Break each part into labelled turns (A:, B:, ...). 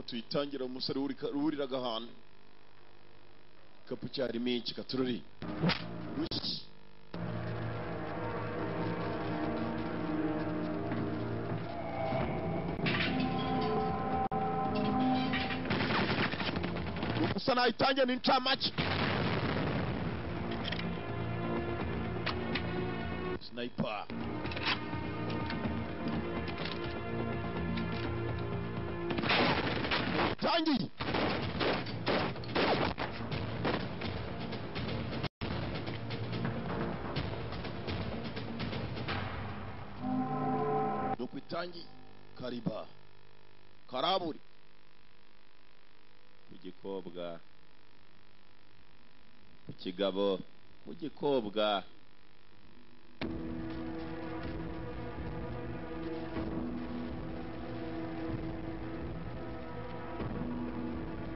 A: tuyitangira umusore uriraga ahantu kapu cyari menshi katururi gusa nayitangira n'incamake sniper tangi nukwitangi kariba karaburi kugikobwa kukigabo kugikobwa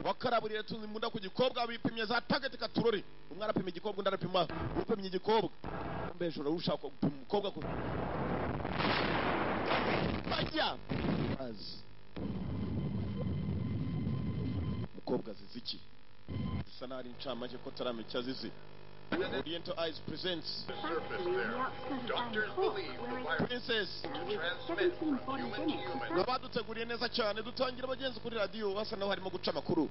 A: wakaraburire tuzi munda kugikobwa bipimye za target katurori umwe arapima igikobwa ndarapima upimye igikobwa mbejura ushaka gupima umukobwa ko bajya mukobwa ziziki sanari ncamake ko taramenya zizi Oriental Eyes presents
B: Doctors believe the virus
A: Princess
B: transmits from human to human.
A: Abaduteguriye neza cyane dutangira abagenzi kuri radio hasa naho harimo guca makuru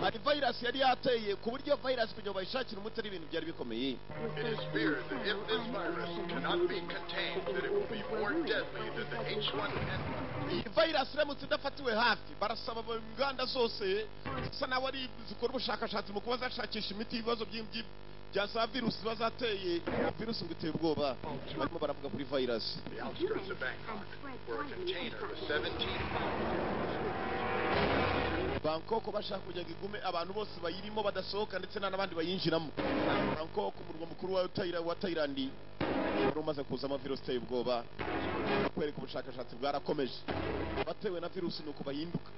A: hari virus yari yateye ku buryo virus kugira bayishakira umutari ibintu byari bikomeye.
B: It is feared that if this virus cannot be contained that it will be more deadly than the H1N1.
A: Iyi virus iramutse idafatiwe hafi barasaba inganda zose hasa naho ari zikora ubushakashatsi mu kuba zashakisha imiti ibibazo by'imbi Jasa virus bazateye virus ngiteye ubwoba barimo baravuga kuri virus.
B: The outskirts of Bangkok, where a container with 17
A: Bangkok bashaka kujya igume abantu bose bayirimo badasohoka ndetse n'abandi bayinjiramo. Bangkok umurwa mukuru wa Thailand umaze kuzamo virus iteye ubwoba kwereka ubushakashatsi bwarakomeje batewe na virus nuko bahinduka.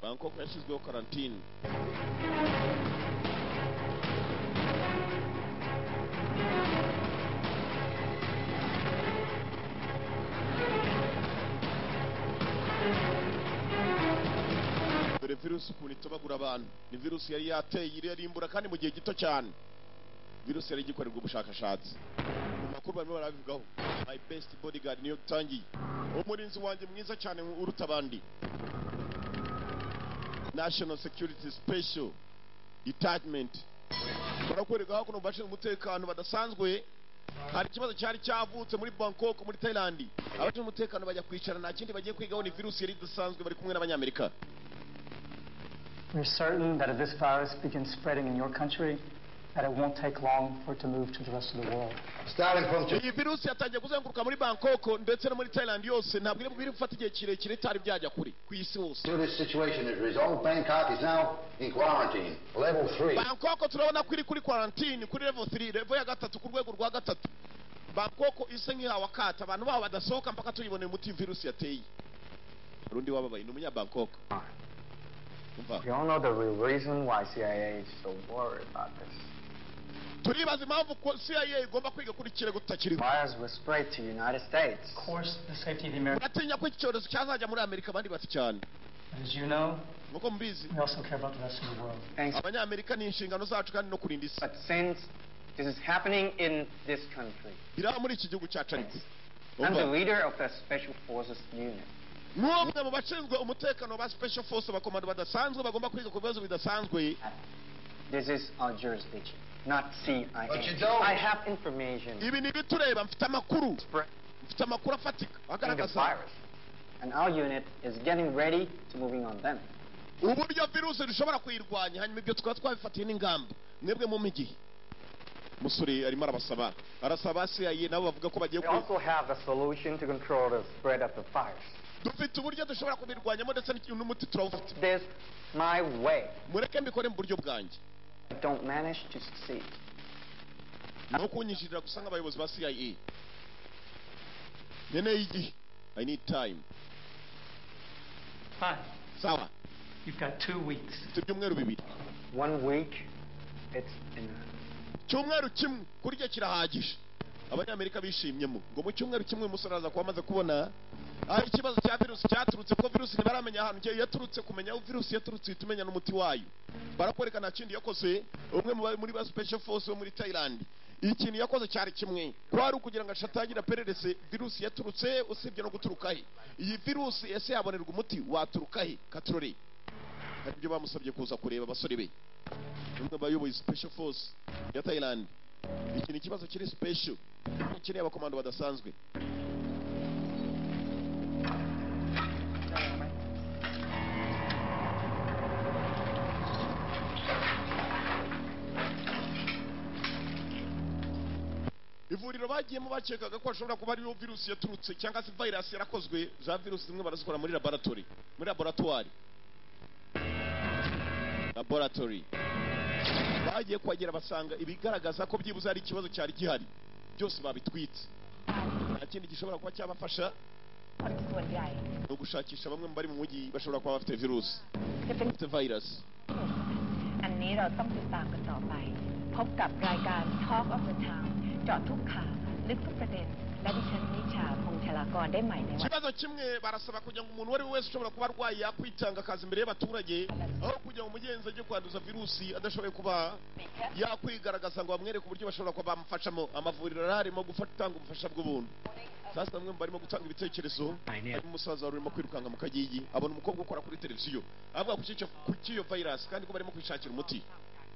A: Bangkok yashyizweho quarantine. Virus ukuntu itobagura abantu ni virus yari yateye irimbura kandi mu gihe gito cyane virus yari gikorerwa ubushakashatsi mu makuru barimo barabivugaho. My best bodyguard niyo tangiye umurinzi wanjye mwiza cyane uruta abandi. National Security Special Detachment barakwereka hakuno bashinzwe umutekano badasanzwe. Hari ikibazo cyari cyavutse muri Bangkok muri Thailand abashinzwe umutekano bajya kwicara nta kindi bagiye kwigaho ni virus yari idasanzwe bari kumwe n'abanyamerika.
C: We're certain that if this virus begins spreading in your country, that it won't take long for it to move to the rest of the world.
D: Starting from
A: iyi virus yatangiye kuzenguruka muri Bangkok ndetse no muri Thailand yose ntabwo biri gufata igihe kirekire itari byajya kuri ku isi hose.
D: till this situation is resolved, Bangkok is now in quarantine, level 3.
A: Bangkok turabona ko iri kuri quarantine kuri level 3 level ya gatatu ku rwego rwa gatatu. Bangkok ise nk'ihawa kata abantu baho badasohoka mpaka tuyibone umuti virus yateye. Rundi wababaye n'umunya Bangkok.
C: We all know the real reason why CIA is so worried about this.
A: Turibaza impamvu ko CIA igomba kwiga kuri kirego tutakiri.
C: Virus was spread to the United States. Of course, the safety of the American.
A: Uratinya ko icyorezo cyazajya muri Amerika abandi bati cyane.
C: As you know,
A: nuko mubizi
C: We also care about the rest of the world.
E: Thanks.
A: abanyamerika ni inshingano zacu kandi no kurinda isi
E: But since this is happening in this country,
A: biraba muri iki gihugu cyacu ariko
E: I'm the
A: Umva,
E: leader of the Special Forces Unit.
A: n'umwe mu bashinzwe umutekano ba special force abakomando badasanzwe bagomba kwiga ku bibazo bidasanzwe.
E: This is our jurisdiction, not CIA.
D: But you don't.
E: I have information
A: Ibi ni bitureba, mfite amakuru
E: spreading
A: afatika
E: the
A: agaragaza
E: virus, and our unit is getting ready to moving on them.
A: uburyo virusi dushobora kuyirwanya, hanyuma ibyo tukaba twabifatiye n'ingamba. Mwebwe mu migi musore arimo arasaba CIA nabo bavuga ko bagiye
E: We also have the solution to control the spread of the virus.
A: dufite uburyo dushobora kubirwanyamo ndetse n'umuti turawufite.
E: This my way.
A: Mureke mbikore mu buryo bwanjye,
E: I don't manage to succeed.
A: no kunyishirira gusa nk'abayobozi ba CIA. Nkeneye igihe, I need time.
C: Fine.
A: Sawa,
C: You've got 2 weeks.
A: mfite ibyumweru bibiri.
E: 1 week, it's enough.
A: Cyumweru kimwe kurya kirahagije. Abanyamerika bishimyemo ngo mu cyumweru kimwe umusore aza kuba amaze kubona aho ikibazo cya virusi cyaturutse, ko virusi ntibaramenya ahantu yaturutse. Kumenya aho virusi yaturutse uhita umenya n'umuti wayo. Barakwereka nta kindi yakoze. Umwe muri ba special force bo muri Thailand, ikintu yakoze cyari kimwe, kwari ukugira ngo ashatangira pererese virusi yaturutse, usibye no guturuka he. Iyi virusi ese yabonerwa umuti waturuka he? Katurore hari ibyo bamusabye kuza kureba abasore be, umwe bayoboye special force ya Thailand. Iki ni ikibazo kiri special, ukeneye abakomando badasanzwe. ivuriro bagiyemo bakekaga ko hashobora kuba ariyo virusi yaturutse cyangwa se virus yarakozwe. za virusi zimwe barazikora muri laboratoire, bagiye kuhagera basanga ibigaragaza ko byibuze hari ikibazo cyari gihari byose babitwitse. nta kindi gishobora kuba cyabafasha
F: คนส่วนใหญ่
A: no gushakisha bamwe mu bari mu mujyi bashobora kuba bafite virusi,
F: จะเป็น
A: bafite virus.
F: อันนี้เราต้องติดตามกันต่อไป พบกับรายการ Talk of the Town เจาะทุกข่าวลึกทุกประเด็น และดิฉันนิชาพงษ์ชลากรได้ใหม่ในวัน
A: ikibazo kimwe barasaba kugira ngo umuntu uwo ari we wese ushobora kuba arwaye yakwitanga akazi imbere y'abaturage, aho kugira ngo umugenzi ajye kwanduza virusi adashoboye kuba yakwigaragaza ngo bamwereke uburyo bashobora kuba bamufashamo. amavuriro arimo gutanga ubufasha bw'ubuntu. sasa bamwe barimo gutanga ibitekerezo. harimo umusaza wari urimo kwirukanka mu kagigi, abona umukobwa ukora kuri televiziyo avuga ku cy'iyo virus kandi ko barimo kwishakira umuti.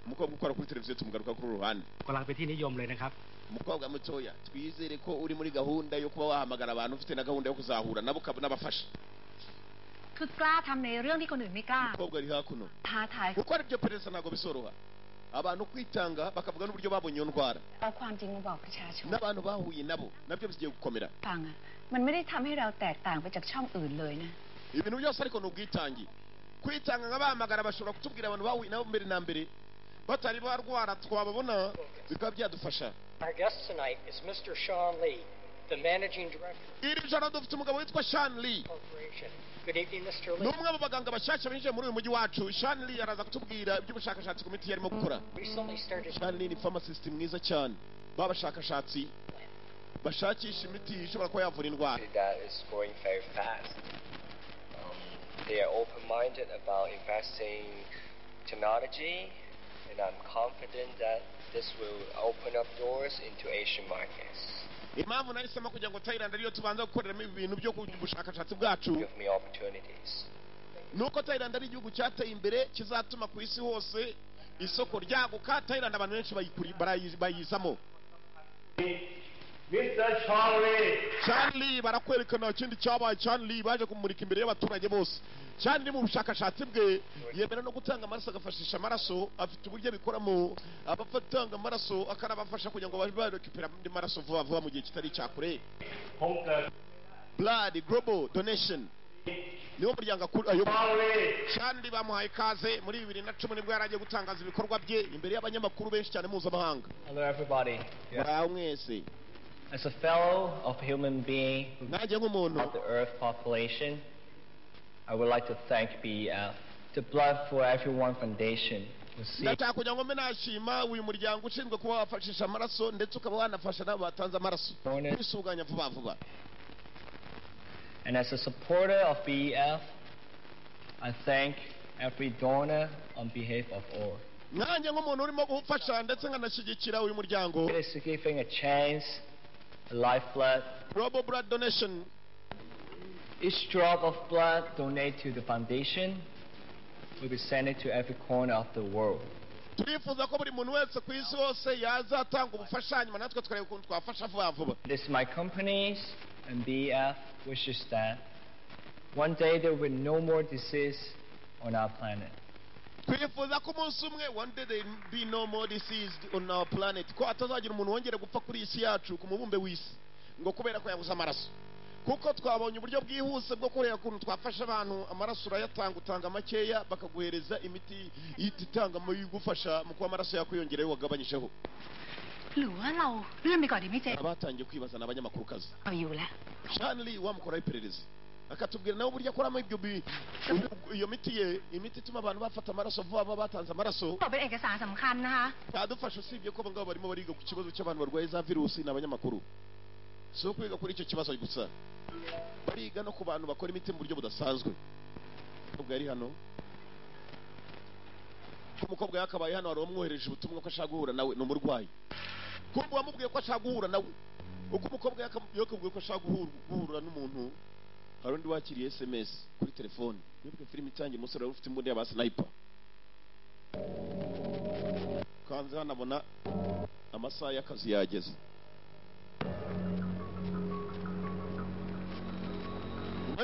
A: umukobwa ukora kuri televiziyo tumugaruka kuri uruhande.
G: กำลังเป็นที่นิยมเลยนะครับ
A: umukobwa mutoya, twizere ko uri muri gahunda yo kuba wahamagara abantu, ufite na gahunda yo kuzahura nabo n'abafasha.
F: คือกล้าทำในเรื่องที่คนอื่นไม่กล้า
A: umukobwa ari hakuno
F: ท้าทาย
A: gukora ibyo perereza ntabwo bisoroha. abantu kwitanga bakavuga n'uburyo babonye iyo ndwara
F: เอาความจริงมาบอกประชาชน
A: n'abantu bahuye nabo nabyo bigiye gukomera.
F: ฟังอ่ะมันไม่ได้ทำให้เราแตกต่างไปจากช่องอื่นเลยนะ
A: ibintu byose ariko ni ubwitange. kwitanga nk'abahamagara bashobora kutubwira abantu bahuye nabo mbere na mbere batari barwara twababona bikaba byadufasha.
H: Our guest tonight is Mr. Sean Lee, the Managing Director
A: iri joro dufite umugabo witwa Sean Lee.
H: Corporation. Good evening, Mr.
A: ni
H: Lee.
A: umwe mu baganga bashyashya binjiye muri uyu mujyi wacu. Sean Lee araza kutubwira iby'ubushakashatsi ku miti yarimo gukora.
H: Recently started
A: Sean Lee ni pharmacist mwiza cyane, b'abashakashatsi bashakisha imiti ishobora kuba yavura indwara.
I: that is growing very fast. They are open-minded about investing technology, and I'm confident that this will open up doors into Asian markets.
A: impamvu nahisemo kugira ngo Thailand ariyo tubanza gukoreramo ibintu byo kubushakashatsi bwacu,
I: Give me opportunities.
A: nuko Thailand ari igihugu cyateye imbere kizatuma ku isi hose isoko ryaguka. Thailand abantu benshi bayizamo.
G: Mr. Charlie
A: Charlie barakwerekana ikindi cyabaye. Charlie baje kumurika imbere y'abaturage bose. Charlie mu bushakashatsi bwe yemera no gutanga amaraso, agafashisha amaraso, afite uburyo abikoramo. abafatanga amaraso akanabafasha kugira ngo babe barekipera andi maraso vuba vuba mu gihe kitari cyakure.
G: ผมเกิด
A: Blood Global Donation niwo muryango ayoboye.
G: Charlie
A: Charlie bamuhaye ikaze muri 2010 nibwo yaragiye gutangaza ibikorwa bye imbere y'abanyamakuru benshi cyane mpuzamahanga.
J: Hello, everybody.
A: muraho mwese.
J: As a fellow of human being
A: nanjye nk'umuntu
J: of the Earth population, I would like to thank BEF, the Blood for Everyone Foundation, who seeks
A: ndashaka kugira ngo mbe nashima uyu muryango ushinzwe kuba wafashisha amaraso ndetse ukaba wanafasha n'abo batanze amaraso kwisuganya vuba vuba.
J: And as a supporter of BEF, I thank every donor on behalf of all.
A: nanjye nk'umuntu urimo gufasha ndetse nkanashyigikira uyu muryango.
J: It is giving a chance, a lifeblood.
A: Global blood donation.
J: Each drop of blood donated to the foundation will be sent to every corner of the world.
A: turifuza ko buri muntu wese ku isi hose yazatanga ubufasha nyuma natwe tukareba ukuntu twafasha vuba vuba.
J: This is my company's and BF wishes that one day there will be no more disease on our planet.
A: twifuza ko umunsi umwe one day there will be no more disease on our planet, ko atazagira umuntu wongera gupfa kuri isi yacu ku mubumbe w'isi ngo kubera ko yabuze amaraso, kuko twabonye uburyo bwihuse bwo kureba ukuntu twafasha abantu. Amaraso urayatanga, utanga makeya bakaguhereza imiti itanga mu igufasha mu kuba amaraso yakwiyongera yo wagabanyijeho.
F: หรือว่าเราเลื่อนไปก่อนดีไหมเจ๊
A: abatangiye kwibaza n'abanyamakuru kazi
F: เอาอยู่แล้ว
A: Shanley wamukoraho iperereza akatubwira nawe uburyo akoramo iyo miti ye, imiti ituma abantu bafata amaraso vuba vuba batanze amaraso.
F: บอกเป็นเอกสารสำคัญนะคะ
A: yadufasha usibye ko abangaba barimo bariga ku kibazo cy'abantu barwaye za virusi n'abanyamakuru. Si ukwiga kuri icyo kibazo gusa, bariga no ku bantu bakora imiti mu buryo budasanzwe. Umukobwa yari hano, umukobwa yakabaye hano wari wamwohereje ubutumwa ko ashaka guhura nawe, ni umurwayi. Kumbe wamubwiye ko ashaka guhura nawe, uko umukobwa yakubwiye ko ashaka guhura n'umuntu, hari undi wakiriye SMS kuri telefone. Nibwo filime itangiye, umusore wari ufite imbunda y'aba sniper. Kanze hano abona amasaha y'akazi yageze.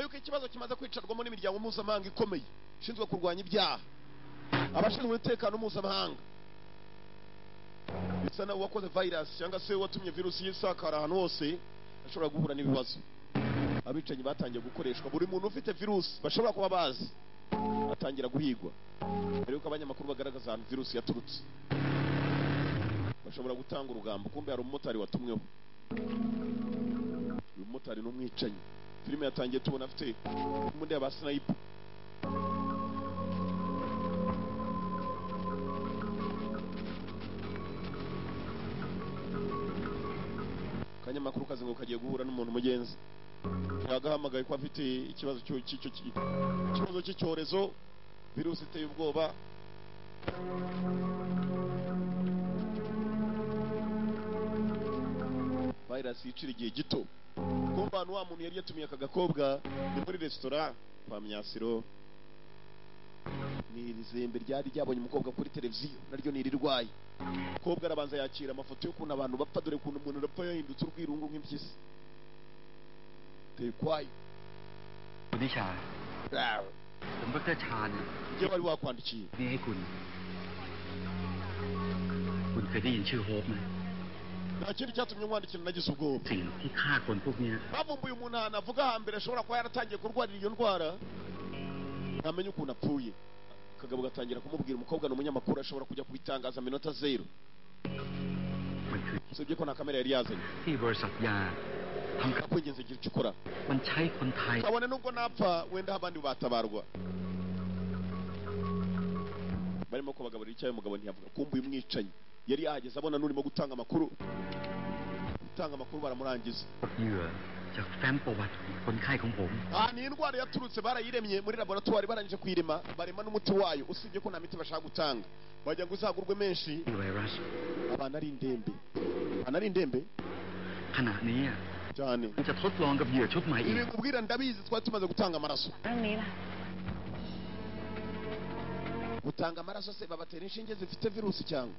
A: Yuko ikibazo kimaze kwicarwamo n'imiryango mpuzamahanga ikomeye ishinzwe kurwanya ibyaha, abashinzwe umutekano mpuzamahanga, bisa nawe wakoze virus cyangwa se watumye virusi yisakara ahantu hose ashobora guhura n'ibibazo. Abicanyi batangiye gukoreshwa, buri muntu ufite virusi bashobora kuba bazi atangira guhigwa. Mbere yuko abanyamakuru bagaragaza ahantu virusi yaturutse, bashobora gutanga urugambo. Kumbe hari umumotari watumweho. Uyu mumotari ni umwicanyi. Filime yatangiye tubona afite imbunda y'aba sniper. Kanyamakuru kazi ngo kagiye guhura n'umuntu mugenzi, yagahamagaye ko afite ikibazo cy'icyorezo, virusi iteye ubwoba. Virus yicira igihe gito. Kumva hano wa muntu yari yatumiye aka gakobwa ni muri resitora kwa Myasiro. Ni izembe ryari ryabonye umukobwa kuri televiziyo, naryo ni irirwaye. Umukobwa arabanza yakira amafoto y'ukuntu abantu bapfa, dore ukuntu umuntu arapfa yahindutse urwirungu nk'impyisi. Tekwayo
K: คุณนิชาผมดร.ชาญ
A: njye wari wakwandikiye
K: นี่ให้คุณเคยได้ยินชื่อโฮปไหม
A: nta kindi cyatumye nkwandikira nagize ubwoba.
K: สิ่งที่ฆ่าคนพวกนี้
A: bavumbuye umuntu ahantu avuga hambere ashobora kuba yaratangiye kurwarira iyo ndwara, ntamenya ukuntu apfuye. Akagabo gatangira kumubwira umukobwa ni umunyamakuru, ashobora kujya kubitangaza minota zero.
K: มันคือ
A: usibye ko nta kamera yari yazanye.
K: ที่บริษัทยาทำกับ
A: kwingenza igira icyo ukora,
K: มันใช้คนไทย
A: kabone nubwo napfa wenda abandi batabarwa. Barimo kubagaburira icyayi, umugabo ntiyavuga. Kumbuye umwicanyi yari yahageze abona n'urimo gutanga amakuru. Baramurangiza.
K: เหยื่อจากแฟ้มประวัติของคนไข้ของผม
A: ni indwara yaturutse, barayiremye muri laboratoire, barangije kuyirema, barema n'umuti wayo. Usibye ko nta miti bashaka gutanga, bajya ngo uzagurwe menshi.
K: มีไวรัส
A: Abantu ari indembe
K: ขณะนี้
A: cyane.
K: จะทดลองกับเหยื่อชุดใหม่อี
A: ibi
K: ก
A: nkubwira ndabizi, twari tumaze gutanga amaraso.
F: เรื่องนี้ล่ะ
A: gutanga amaraso se babatera inshinge zifite virusi cyangwa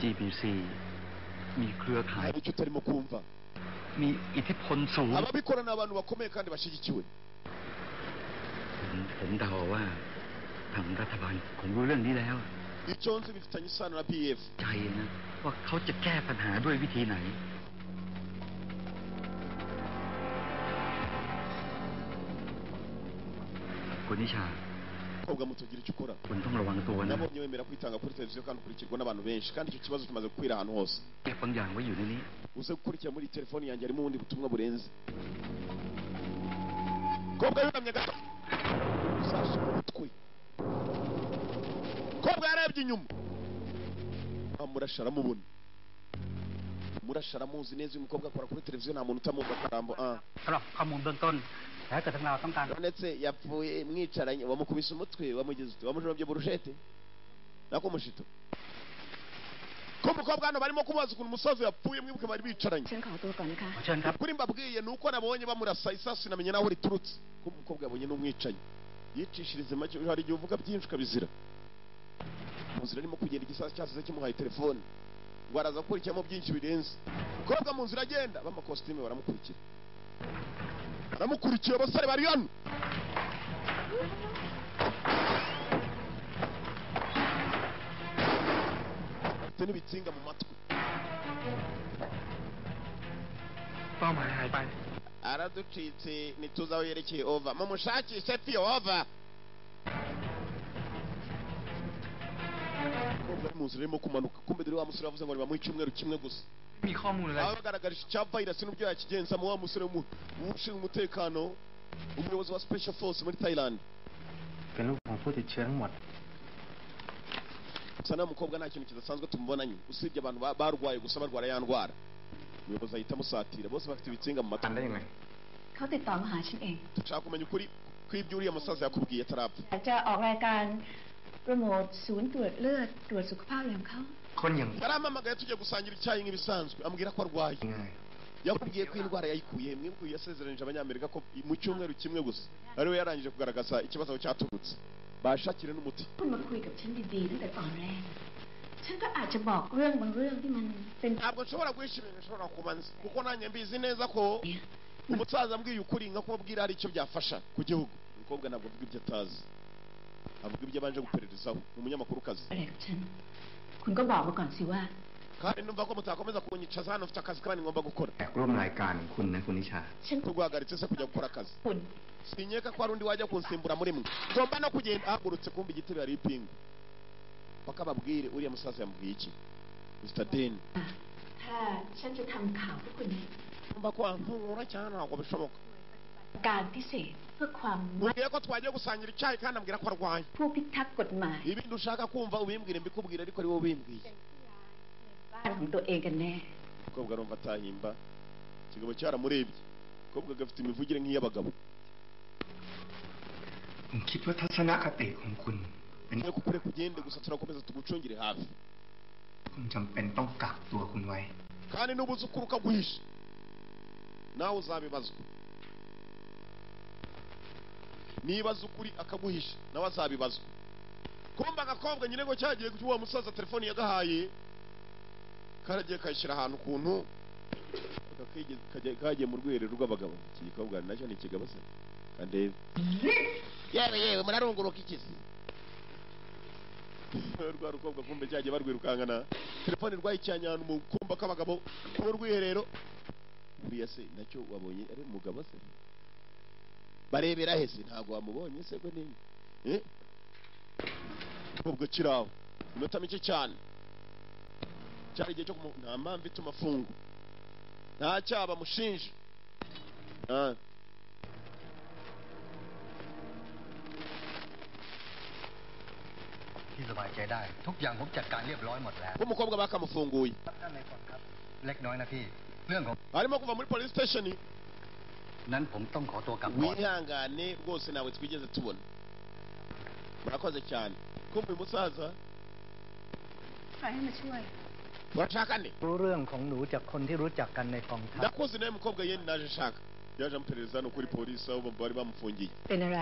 K: GBC มีเครือข่าย
A: hari icyo utarimo kumva.
K: มีอิทธิพลสูง
A: ababikora ni abantu bakomeye kandi bashyigikiwe.
K: ผมเดาว่าทางรัฐบาลคงรู้เรื่องนี้แล้ว
A: icyo nzi bifitanye isano na PF.
K: ใจนะว่าเขาจะแก้ปัญหาด้วยวิธีไหน คุณนิชา
A: umukobwa muto ugira icyo ukora.
K: คุณต้องระวังตัวนะ
A: nabonye wemera kwitanga kuri televiziyo kandi ukurikirwa n'abantu benshi, kandi icyo kibazo kimaze gukwira ahantu hose.
K: เก็บบางอย่างไว้อยู่ในนี้
A: uze gukurikira muri telefoni yanjye harimo ubundi butumwa burenze. umukobwa yunamye gato, usashe umutwe. umukobwa yarebye inyuma, amurasha aramubona. murasha aramuzi neza. uyu mukobwa akora kuri televiziyo, nta muntu utamuzi. akarambo
C: สำหรับข้อมูลเบื้องต้นผ ถ้าเกิดทั้งเราต้องการ
A: ndetse yapfuye mwicaranye wamukubise umutwe wamugeze ute wamujomye burushete nako mushito ko umukobwa hano barimo kumubaza ukuntu umusaza yapfuye mwibuke bari bicaranye
F: ฉันขอตัวก่อนนะคะ
C: เชิญครับ
A: kuri mbabwiye ni uko nabonye bamurasa isasu namenye naho riturutse ko umukobwa yabonye n'umwicanyi yicishirize make hari igihe uvuga byinshi ukabizira mu nzira arimo kugenda igisasu cyasize kimuhaye telefone ngo araza gukurikiramo byinshi birenze umukobwa mu nzira agenda b'amakositime baramukurikiye abasore bari hano bafite n'ibitsinga mu matwi
K: เป้าหมายหายไป
A: araducitse ntituzi aho yerekeye ova mumushakishe fiyo ova umukobwa ari mu nzira arimo kumanuka kumbe dore wa musore yavuze ngo nibamuhe icyumweru kimwe gusa
K: มีข้อมูลอะไร
A: aba bagaragarije icya virus n'uburyo yakigenzamo wa musore ushinzwe umutekano umuyobozi wa special force muri Thailand
C: เป็นลูกของผู้ติดเชื้อทั้งหมด
A: gusa nta mukobwa nta kintu kidasanzwe tumubonanye usibye abantu barwaye gusa barwara ya ndwara umuyobozi ahita amusatira bose bafite ibitsinga mu matwi
C: ได้ยังไง
F: เขาติดต่อมาหาฉันเอง
A: dushaka kumenya ukuri kw'ibyo uriya musaza yakubwiye atarapfa
F: อยากจะออกรายการโปรโมทศูนย์ตรวจเลือดตรวจสุขภาพอะไรของเขา
C: คนอย่าง
A: yarampamagaye tujya gusangira icyayi nk'ibisanzwe ambwira ko arwaye
C: ยังไง
A: yakubwiye ko indwara yayikuye mwibuke yasezeranije abanyamerika ko mu cyumweru kimwe gusa ariwe yarangije kugaragaza ikibazo cyaturutse bashakire n'umuti
F: คุณมาคุยกับฉันดีๆตั้งแต่ตอนแรก ฉันก็อาจจะบอกเรื่องบางเรื่องที่มันเป็น
A: ntabwo nshobora guhishimira nshobora kubanza kuko nanjye mbizi neza ko umusaza ambwiye ukuri nka kumubwira hari icyo byafasha ku gihugu umukobwa ntabwo avuga ibyo atazi avuga ibyo abanje gupererezaho ni umunyamakuru-kazi
F: อะไรกับฉัน คุณก็บอกมาก่อนสิว่า
A: kandi numva ko mutakomeza kunyicaza hano mfite akazi kandi ngomba gukora
C: แขกร่วมรายการคุณนะคุณนิชา
F: ฉัน
A: tuguhagaritse se kujya gukora akazi
F: คุณ
A: sinyeka ko hari undi wajya kunsimbura muri mwe ngomba no kugenda ahagurutse kumva igitebe hari ipingu paka babwire uriya musaza yamubwiye iki Mr. Den
F: ถ้าฉันจะทำข่าวให้คุณ
A: numva ko wankura cyane ntabwo bishoboka
F: การพิเศษเพื่อความ
A: mubwiye ko twagiye gusangira icyayi kandi ambwira ko arwaye
F: ผู้พิทักษ์กฎหมาย
A: ibindi ushaka kumva ubimbwire mbikubwire ariko ari wowe ubimbwiye
F: บ้านของตัวเองกันแน่
A: umukobwa arumva atahimba ikigabo cyaramurebye umukobwa gafite imivugire nk'iy'abagabo
C: ผมคิดว่าทัศนคติของคุณเป็น
A: niyo kukure kugende gusa turakomeza tugucungire hafi
C: คุณจำเป็นต้องกักตัวคุณไว้
A: kandi n'ubuze ukuri ukaguhisha nawe uzabibazwa nibaza ukuri akaguhisha nawe azabibazwa kumva agakobwa nyine ngo cyagiye uwo musaza telefoni yagahaye karagiye kayishyira ahantu ukuntu kagiye mu rwiherero rw'abagabo iki gikobwa nacyo ni ikigabo se kandebe yewe murarunguruka ikisi rwa rukobwa kumbe cyagiye barwirukankana telefoni rwayicyanye ahantu mu kumba k'abagabo mu rwiherero buriya se nacyo wabonye ari umugabo se barebera hese ntabwo wamubonye se gwe nini ubwo kiraho iminota mike cyane cyari igihe cyo nta mpamvu ituma afungwa nta cyaha bamushinja
K: ที่สบายใจได้ทุกอย่างผมจัดการเรียบร้อยหมดแล้ว
A: umukobwa bakamufunguye
K: ท่านในก่อนครับเล็กน้อยนะพี่เรื่องของ
A: arimo kuva muri police station
K: นั้นผมต้องขอตัวกลับก่อน
A: wihangane rwose nawe twigeze tubona murakoze cyane kumva uyu musaza
F: ใครให้มาช่วย
A: urashaka nde
J: รู้เรื่องของหนูจากคนที่รู้จักกันในกองทัพ
A: ndakoze nawe mukobwa yeni naje shaka yaje amuperereza hano kuri polisi aho bari bamufungiye
F: เป็นอะไร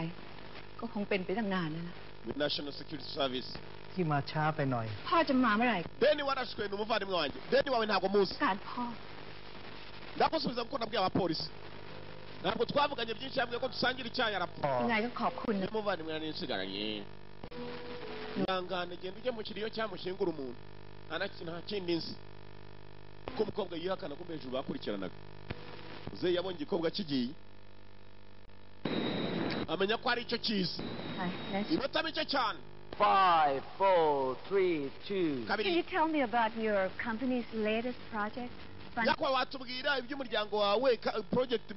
F: ก็คงเป็นไปตั้งนานแล้วล่ะ
A: with national security service
J: ที่มาช้าไปหน่อย
F: พ่อจะมาเมื่อไหร่
A: deni warashwe ni umuvandimwe wanjye deni wawe ntabwo muzi
F: การพ่อ
A: ndagusubiza kuko nabwiye abapolisi ntabwo twavuganye byinshi yambwiye ko dusangira icyayi arapfa
F: ยังไงก็ขอบคุณนะ
A: umuvandimwe nari nsigaranye ihangane genda ujye mu kiriyo cyamushyingura umuntu nta kindi nzi ko umukobwa yihakana ko hejuru bakurikiranaga uzeyi yabonye igikobwa kigiye amenya ko ari icyo kizi iminota mike cyane
E: 5, 4, 3, 2.
F: Can you tell me about your company's latest project?
A: nyakwa watubwira iby'umuryango wawe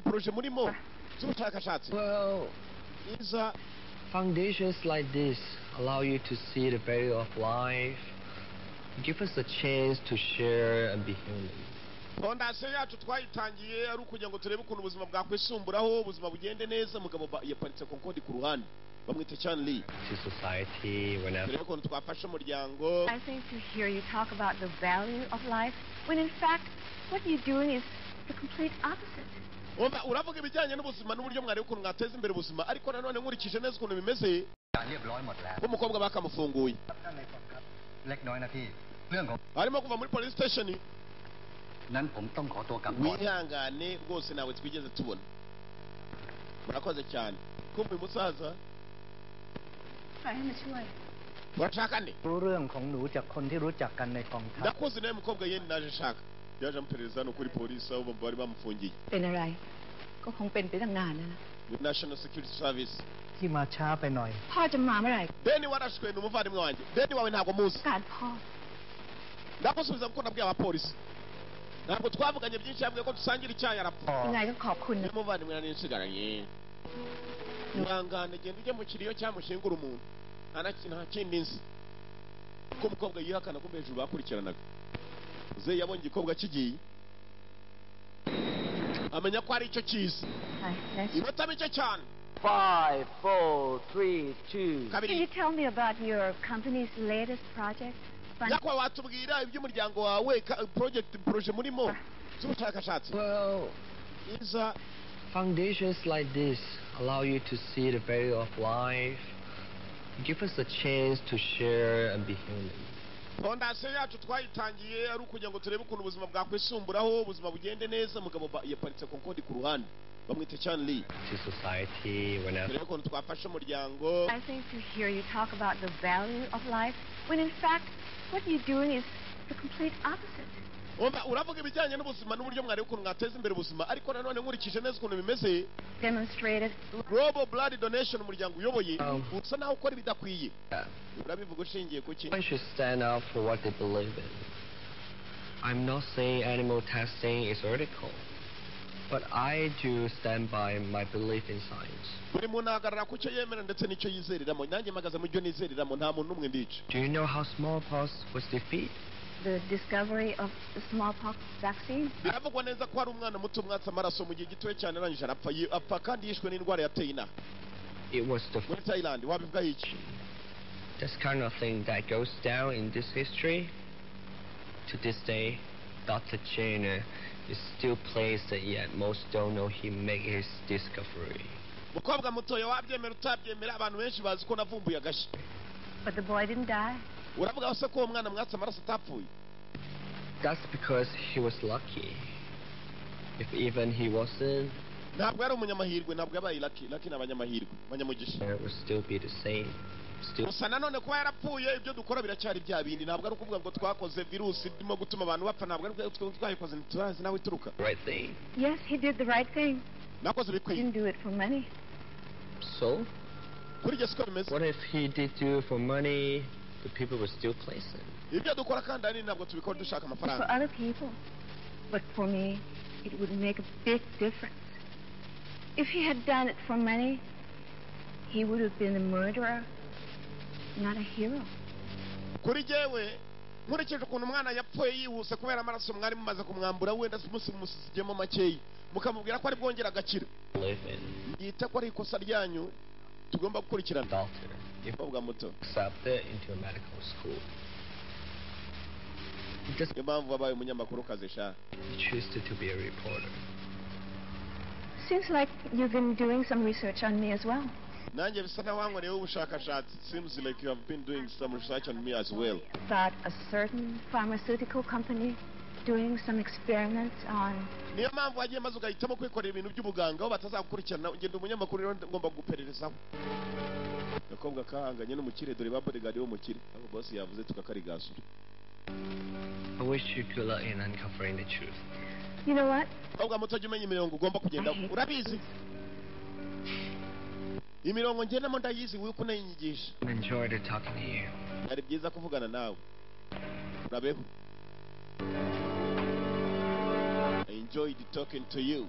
A: proje murimo z'ubushakashatsi
J: Well,
A: iza
J: foundations like this allow you to see the value of life, give us a chance to share and be human.
A: fondasiyo yacu twayitangiye ari ukugira ngo turebe ukuntu ubuzima bwakwisumburaho ubuzima bugende neza. Umugabo yaparitse Concorde ku ruhande bamwita Chanley. Turebe ukuntu twafasha umuryango.
F: I think to hear you talk about the value of life when in fact what you're doing is the complete opposite.
A: Uravuga ibijyanye n'ubuzima n'uburyo mwari ukuntu mwateza imbere ubuzima, ariko nanone nkurikije neza ukuntu bimeze umukobwa bakamufunguye arimo kuva muri police station. Wihangane rwose nawe twigeze tubona. Murakoze cyane. Kumva uyu musaza urashaka nde? Ndakuzi nawe mukobwa yeni naje shaka yaje ampereza hano kuri polisi aho bari bamufungiye. National Security Service.
C: ที่มาช้าไปหน่อย
F: พ่อจะมาเมื่อไหร่
A: Beni warashwe n'umuvandimwe wanjye. Beni wawe ntabwo muzi.
F: การพ่อ
A: Ndakusubiza kuko nabwiye abapolisi. Ntabwo twavuganye byinshi yabwiye ko dusangira icyayi arapfa.
F: ยังไงก็ขอบคุณนะ
A: Umuvandimwe nani nsigaranye. Mwangane genda ujye mu kiriyo cyamushingura umuntu. Nta kindi nzi. Ko umukobwa yihakana ko hejuru bakurikiranaga. Uze yabonye igikobwa kigiye. Amenya ko ari icyo cyiza. Ibota bike cyane.
E: 5, 4, 3, 2.
F: Can you tell me about your company's latest project?
A: Yakwa watubwira iby'umuryango wawe project murimo z'ubushakashatsi.
J: Well, foundations like this allow you to see the value of life, give us a chance to share and be human.
A: Fondasiyo yacu twayitangiye ari ukugira ngo turebe ukuntu ubuzima bwakwisumburaho ubuzima bugende neza. Umugabo yaparitse Concorde ku ruhande bamwita Chanley. Turebe ukuntu twafasha umuryango.
F: I think to hear you talk about the value of life when in fact what you're doing is the complete opposite.
A: Uravuga ibijyanye n'ubuzima n'uburyo mwari ukuntu mwateza imbere ubuzima, ariko nanone nkurikije neza ukuntu bimeze.
F: Demonstrated
A: Global Blood Donation umuryango uyoboye usa naho ukora ibidakwiye. Urabivuga ushingiye kuki?
J: I should stand up for what they believe in. I'm not saying animal testing is ethical, but I do stand by my belief in science.
A: Buri muntu ahagarara ku cyo yemera ndetse n'icyo yizeriramo. Nanjye mpagaze mu byo nizeriramo, nta muntu n'umwe mbica.
J: Do you know how smallpox was defeated?
F: The discovery of the smallpox vaccine.
A: Biravugwa neza ko hari umwana muto mwatsa amaraso mu gihe gitoya cyane arangije apfa kandi yishwe n'indwara yateye inaha.
J: It was the
A: muri Thailand. Wabivuga iki?
J: This kind of thing that goes down in this history. To this day, Dr. Jenner is still placed, yet most don't know he made his discovery.
A: Mukobwa mutoya wabyemera utabyemera abantu benshi bazi ko navumbuye agashya.
F: But the boy didn't die.
A: Uravuga se ko umwana mwatsa amaraso atapfuye?
J: That's because he was lucky. If even he wasn't,
A: ntabwo ari umunyamahirwe, ntabwo yabaye lucky n'abanyamahirwe abanyamugisha.
J: It would still be the same.
A: Gusa nanone kuba yarapfuye ibyo dukora biracyari bya bindi. Ntabwo ari ukuvuga ngo twakoze virusi irimo gutuma abantu bapfa. Ntabwo ari twayikoze ntiturazi nawe ituruka.
J: Right thing.
F: Yes, he did the right thing.
A: Nakoze bikwiye.
F: Didn't do it for money.
J: So?
A: Kuri jye siko bimeze.
J: What if he did do it for money? The people would still place him.
A: Ibyo dukora kandi ari ntabwo tubikora dushaka amafaranga.
F: For other people, but for me, it would make a big difference. If he had done it for money, he would have been a murderer, not a hero.
A: Kuri jewe nkurikije ukuntu umwana yapfuye yihuse kubera amaraso mwari mumaze kumwambura wenda musizigemo makeyi mukamubwira ko ari bwongera agakira. Yita ko ari ikosa ryanyu tugomba gukurikirana. Mukobwa muto
J: accepted into a medical school.
A: Impamvu wabaye umunyamakuru kazi sha.
J: You choose to be a reporter.
F: Seems like you've been doing some research on me as well.
A: Nanjye bisa naho wankoreyeho ubushakashatsi. Seems like you have been doing some research on me as well.
F: About a certain pharmaceutical company doing some experiments on.
A: Niyo mpamvu wagiye maze ugahitamo kwikorera ibintu by'ubuganga aho batazagukurikirana. Ngenda umunyamakuru rero ngomba gupererezaho. Gakobwa kahanganye n'umukire dore ba bodyguard wo mukire. Abo boss yavuze tukakarigasura.
J: I wish you good luck in uncovering the truth.
F: You know what?
A: Gakobwa muto jya umenya imirongo ugomba kugenda. Urabizi? Imirongo ngendamo ndayizi wiwe kunayinyigisha.
J: Enjoy the talking to you.
A: Ari byiza kuvugana nawe. Urabeho. I enjoyed talking to you.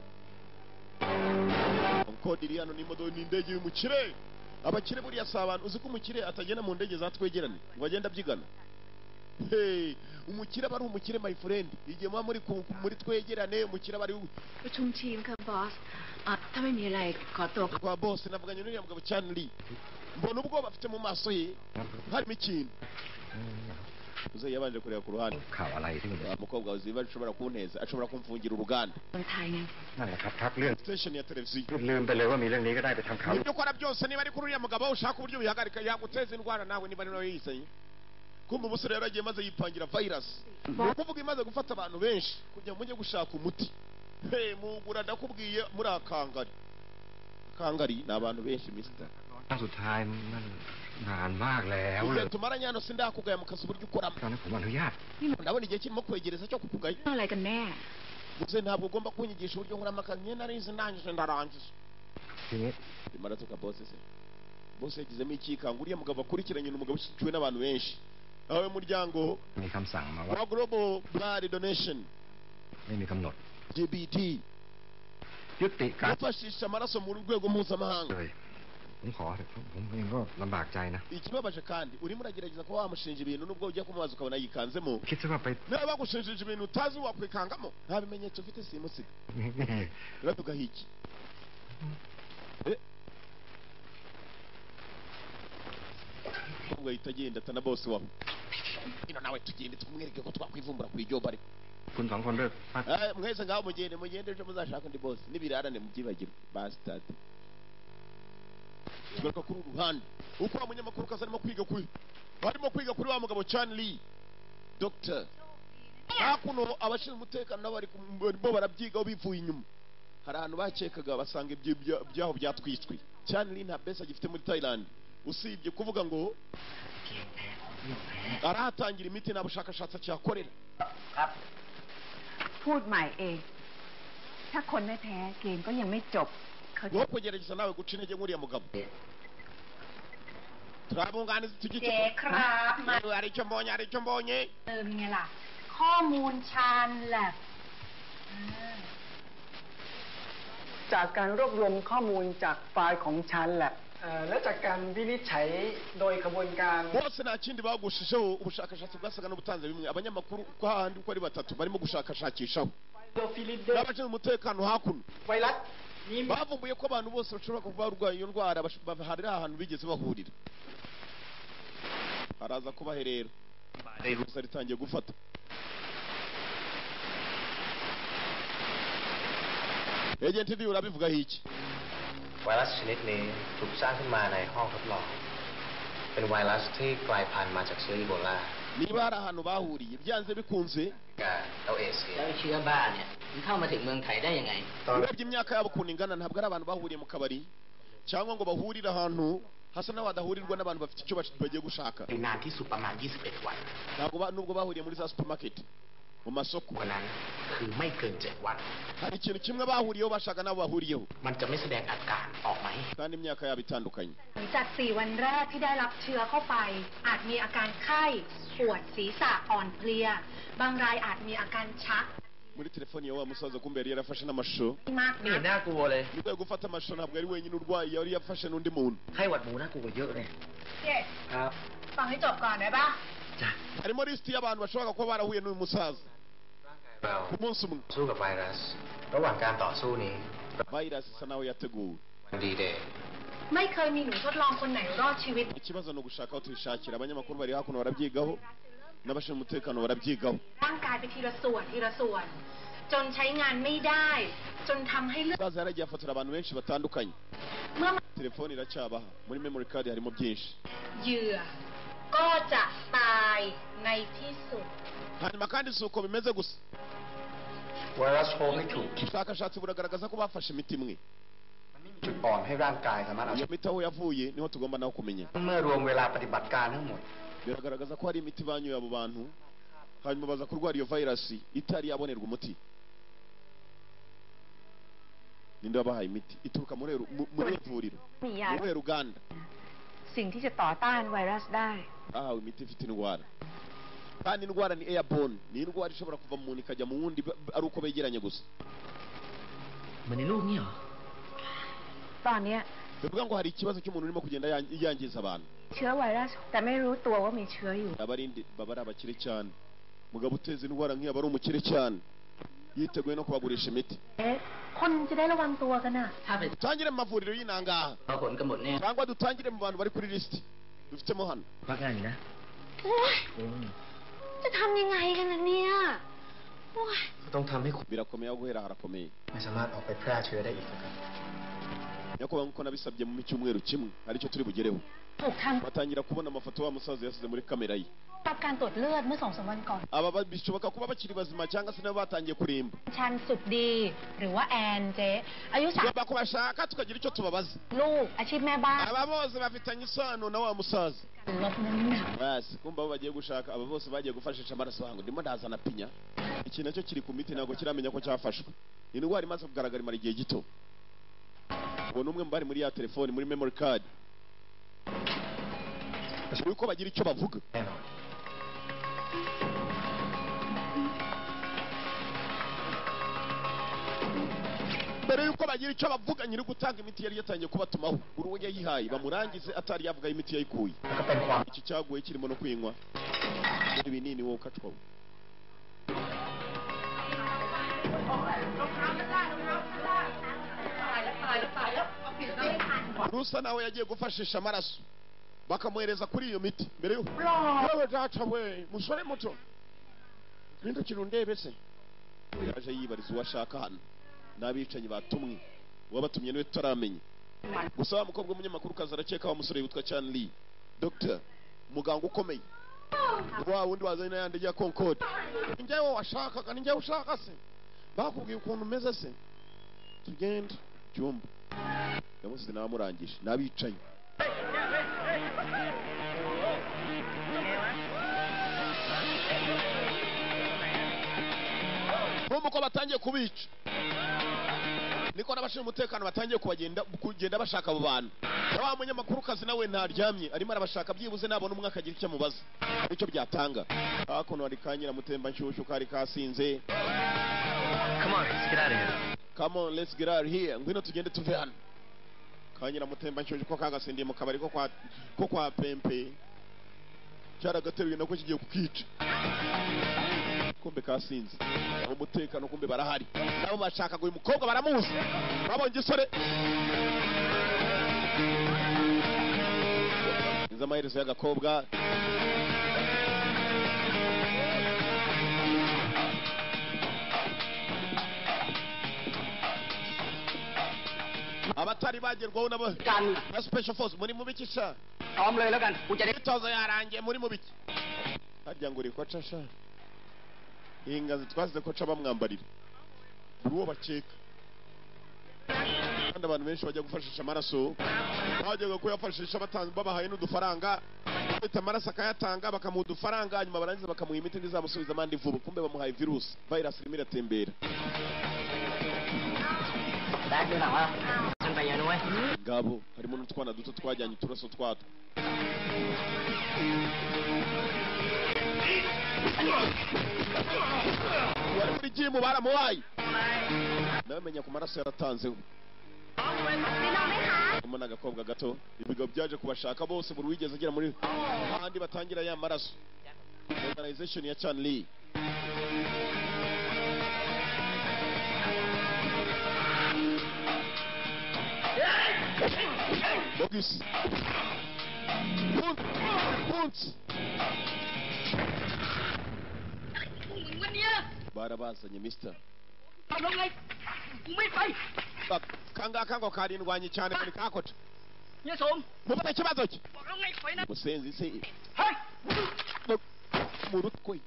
A: Concorde iri hano n'imodoka n'indege y'umukire. Abakire buriya si abantu uzi ko umukire atagenda mu ndege zatwegerane ngo agenda abyigana. umukire aba ari umukire my friend igihe muba muri twegerane umukire aba ari
F: ประชุมทีมค่ะบอสถ้าไม่มีอะไรขอตัว
A: kwa boss navuganye n'uriya mugabo Chanli mbona ubwoba afite mu maso ye harimo ikintu uze yabanje kureba ku ruhande
K: ข่าวอะไรที่มัน
A: umukobwa wawe ziba ashobora kunteza ashobora kumfungira uruganda
F: คนไทยไง
K: นั่นแหละครับเรื่อง
A: station ya televiziyo
K: ลืมไปเลยว่ามีเรื่องนี้ก็ได้ไปทำข่าว
A: ibyo ukora byose niba ari kuri uriya mugabo ushaka uburyo bihagarika yaguteza indwara nawe niba niyo yisanye kumva umusore yaragiye maze yipangira virus ukuvuga imaze gufata abantu benshi kugira mujye gushaka umuti mugura ndakubwiye muri akangari ni abantu benshi mister
K: ครั้งสุดท้ายนั่นนานมากแล้วเลย
A: tumaranye hano sindakugaya mu kazi uburyo ukoramo
K: ตอนนั้นผมอนุญาต
A: ndabona igihe kirimo kwegereza cyo kukugaya
F: เรื่องอะไรกันแน่
A: gusa ntabwo ugomba kunyigisha uburyo nkoramo akazi njye narize ndangije ndarangiza
K: ทีนี้
A: imara tuka boss se boss yagizemo ikikanga uriya mugabo akurikiranye n'umugabo ushyikiwe n'abantu benshi aho muryango
K: มีคำสั่งมาว่า
A: wa global blood donation
K: ไม่มีกำหนด
A: GBT
K: ยุติการ
A: gufashisha amaraso mu rwego mpuzamahanga
K: เลยผมขอเถอะผมเองก็ลำบากใจนะ
A: ikibabaje kandi urimo uragerageza kuba wamushinja ibintu nubwo ujya kumubaza ukabona yikanzemo
K: คิดซะว่าไป
A: niba bagushinjije ibintu utazi wakwikangamo nta bimenyetso ufite simusiga uravugaho iki ubwo ahita agenda atana bose wawe ino nawe tugende tumwereke ko twakwivumbura ku iryo bari
K: คุณสองคนเลิกพัก
A: mwese ngaho mugende ejo muzashaka undi bose n'ibirarane mubyibagirwe bastard tugaruka kuri uruhande uko wa munyamakuru kazi arimo kwiga kuri wa mugabo Chanli Dr. hakuno abashinzwe umutekano nabo barimo barabyigaho bivuye inyuma hari ahantu bakekaga basanga ibyaho byatwitswe Chanli nta besa agifite muri Thailand usibye kuvuga ngo arahatangira imiti nta bushakashatsi cyakorera
F: พูดใหม่เองถ้าคนไม่แพ้เกมก็ยังไม่จบเขา
A: wo kugerageza nawe guca intege nk'uriya mugabo turabunganiza tugice
L: เจ๊ครับมา
A: hari icyo mbonye
L: เติมไงล่ะ ข้อมูลชาญแลบ
C: จากการรวบรวมข้อมูลจากไฟล์ของชันแลบและจากการวินิจฉัยโดยกระบวนการ
A: bose nta kindi bagushijeho ubushakashatsi bwasaga n'ubutanze bimwe abanyamakuru uko handi uko ari batatu barimo gushakashakishaho n'abashinzwe umutekano hakuno
C: ไวรัสนี้
A: bavumbuye ko abantu bose bashobora kuba barwaye iyo ndwara hari ahantu bigeze bahurira haraza kubahe rero iruhusa ritangiye gufata agent ndi urabivugaho iki
M: ไวรัสชนิดนี้ถูกสร้างขึ้นมาในห้องทดลองเป็นไวรัสที่กลายพันธุ์มาจากเชื้ออีโบลา
A: niba hari ahantu bahuriye byanze bikunze
M: กับเอาเอเชีย
E: แล้วเชื้อบ้าเนี่ยมันเข้ามาถึงเมืองไทยได้ยังไง
A: urebye imyaka yabo ukuntu ingana ntabwo ari abantu bahuriye mu kabari cyangwa ngo bahurire ahantu hasa n'aho hadahurirwa n'abantu bafite icyo bagiye gushaka
M: นานที่สุดประมาณ21 วัน
A: ntabwo nubwo bahuriye muri za supermarket mu masoko
M: วันนั้นคือไม่เกิน7 วัน
A: hari ikintu kimwe bahuriyeho bashaka n'abo bahuriyeho
M: มันจะไม่แสดงอาการออกมาให้เห็น
A: kandi imyaka yabo itandukanye
L: หลังจาก4 วันแรกที่ได้รับเชื้อเข้าไป อาจมีอาการไข้ปวดศีรษะอ่อนเพลีย บางรายอาจมีอาการชัก
A: muri telefoni ya wa musaza kumbe yari yarafashe n'amashusho
L: มาก
E: ไม่
L: นะ
E: เห็นน่ากลัวเลย
A: nibwo yo gufata amashusho ntabwo ari wenyine urwaye yari yafashe n'undi muntu
E: ไข้หวัดหมูน่ากลัวกว่าเยอะเลย
L: เจ๊
E: ครับ
L: ฟังให้จบก่อนได้ปะ
E: จ้ะ
A: harimo lisiti y'abantu bashobora kuba barahuye n'uyu musaza
M: เรา
A: ku munsi umwe
M: สู้กับไวรัส ระหว่างการต่อสู้นี้
A: virus isa naho yateguwe
M: วันดีเดย์
L: ไม่เคยมีหนูทดลองคนไหนรอดชีวิต
A: ikibazo ni ugushaka aho tubishakira abanyamakuru bari hakuno barabyigaho n'abashinzwe umutekano barabyigaho
L: ร่างกายไปทีละส่วนทีละส่วน จนใช้งานไม่ได้ จนทำให้เลือด
A: umusaza yaragiye afotora abantu benshi batandukanye
L: เมื่อ
A: telefoni iracyabaha muri memory card harimo byinshi
L: เหยื่อ ก็จะตายในที่สุด
A: hanyuma kandi si uko bimeze gusa
K: ไวรัสโฟมไม่ถูก
A: ubushakashatsi buragaragaza ko bafashe imiti imwe
K: จุดอ่อนให้ร่างกายสามารถเอา
A: iyo miti aho yavuye niho tugomba naho kumenya
K: เมื่อรวมเวลาปฏิบัติการทั้งหมด
A: biragaragaza ko hari imiti banyoye abo bantu hanyuma baza kurwara iyo virus itari yabonerwa umuti ninde wabahaye imiti ituruka muri ivuriro
F: มียา
A: muri Uganda
F: สิ่งที่จะต่อต้านไวรัสได้
A: bahawe imiti ifite indwara kandi indwara ni airborne ni indwara ishobora kuva mu muntu ikajya mu wundi ari uko begeranye gusa
E: เหมือนในรูปนี่เหรอ
F: ตอนเนี้ย
A: bivuga ngo hari ikibazo cy'umuntu urimo kugenda yangiza abantu
F: เชื้อไวรัสแต่ไม่รู้ตัวว่ามีเชื้ออยู่
A: abarindi baba ari abakire cyane mugabo uteza indwara nk'iyo aba ari umukire cyane yiteguye no kubagurisha imiti
L: คนจะได้ระวังตัวกันน่ะ
A: dutangire mu mavuriro y'inangaha cyangwa dutangire mu bantu bari kuri lisiti dufitemo hano
J: ว่ากันนะ
L: โอ๊ยจะทำยังไงกันนะเนี่ยโอ๊ย
M: ต้องทำให้
A: birakomeye aho guhera harakomeye
M: ไม่สามารถออกไปแพร่เชื้อได้อีกครับ
A: nyakubahwa nk'uko nabisabye mu cyumweru kimwe aricyo turi bugereho
L: ถูกทาง
A: batangira kubona amafoto wa musaza yasize muri kamera ye
L: รับการตรวจเลือดเมื่อ 2-3 วันก่อน
A: aba bishoboka kuba bakiri bazima cyangwa se nabo batangiye kurimba
L: ชันสุดดีหรือว่าแอนเจ๊อายุ
A: tugomba kubashaka tukagira icyo tubabaza
L: ลูกอาชีพแม่บ้าน
A: aba bose bafitanye isano na wa musaza
L: ลดน้ำหนัก
A: basi kumva abo bagiye gushaka aba bose bagiye gufashisha amaraso hango ndimo ndazana pinya iki nacyo kiri ku miti ntabwo kiramenya ko cyafashwe indwara imaze kugaragara imara igihe gito uwo ni umwe mu bari muri ya telefoni muri memory card uko bagira icyo bavuga mbere yuko bagira icyo bavuga nyiri gutanga imiti yari yatangiye kubatumaho buri uwo yayihaye bamurangize atari yavuga imiti yayikuye iki cyaguye kirimo no kwinywa ibinini wowe ukacwa rusa nawe yagiye gufashisha amaraso bakamuhereza kuri iyo miti mbere yuko wewe data we musore muto nindo kintu ndebe se yaje yibariza uwo ashaka hano n'abicanyi batumwe uwabatumye niwe tutaramenya gusa wa mukobwa w'umunyamakuru kaza arakeka wa musore witwa Chan Lee Dr. muganga ukomeye wa wundi wazanye n'ayandi ya Concord njyewe washakaga njyewe ushaka se bakubwiye ukuntu umeze se tugende cyumba yamusize namurangije n'abicanyi uko batangiye kubica niko n'abashinzwe umutekano batangiye kugenda bashaka abo bantu wa munyamakuru kazi nawe ntaryamye arimo arabashaka byibuze nabona umwe akagira icyo amubaza icyo byatanga hakuno hari kanyira mutemba nshyushyu kari kasinze come on let's get out of here ngwino tugende tuve hano kanyira mutemba nshyushyu ko kagasindiye mu kabari ko kwa pempe cyaragateruye nako kigiye kukica kumbe kasinze umutekano kumbe barahari nabo bashaka uyu mukobwa baramuzi babonye igisore inza amaherezo y'agakobwa abatari bagerwaho na special force muri mu bikisha
E: พร้อมเลยแล้วกันกูจะได้
A: itozo yarangiye muri mu biki harya ngo riko cashasha ingazi twasize ko ca bamwambarira buri uwo bakeka kandi abantu benshi bajya gufashisha amaraso bajyaga kuyafashisha babahaye n'udufaranga bita amaraso akayatanga bakamuha udufaranga hanyuma barangiza bakamuha imiti ntizamusubiza amande vuba kumbe bamuhaye virus irimo iratembera ngabo harimo n'utwana duto twajyanye uturaso twatwo wari muri jimu baramuhaye ndabamenya ku maraso yaratanzeho harimo n'agakobwa gato ibigabo byaje kubashaka bose buri wigeze agera muri ahandi batangira ya maraso organization ya Chan Lee Bogis Punt barabazanye mister kangaka ngo karindwanye cyane muri kakota mufite ikibazo cye musenzi se mu rutwe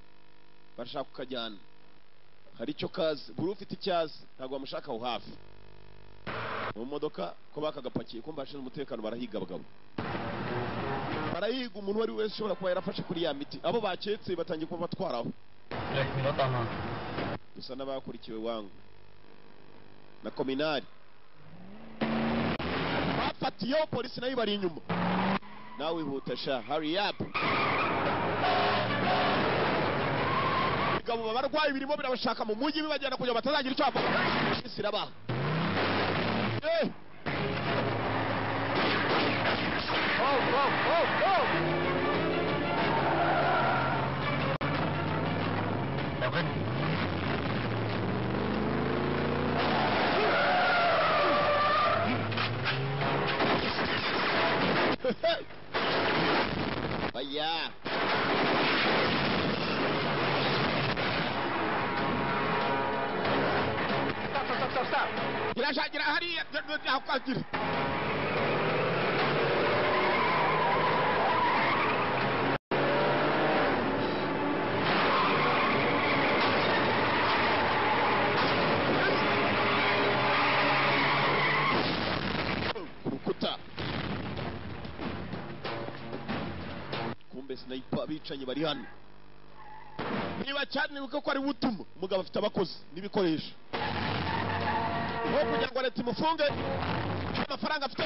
A: barashaka kukajyana hari icyo kazi buri ufite icyazi ntabwo bamushaka aho hafi mu modoka ko bakagapakiye kumva bashinzwe umutekano barahiga abagabo barahiga umuntu wari wese ushobora kuba yarafashe kuri ya miti abo baketse batangiye kuba batwaraho gusa n'abakurikiwe wangu na kominari bafatiyeho polisi nayo bari inyuma nawe wihutasha hurry up bigabo barwaye birimo birabashaka mu mujyi bibajyana kugira batazagira icyo bavuga isi irabaha Vaya.
N: Stop.
A: Kira hariya akwagira. Kurukuta. Kumbe sniper abicanyi bari hano. Niba cyane nuko ari butuma umugabo afite abakozi n'ibikoresho. Wo kugira ngo leta imufunge amafaranga afite.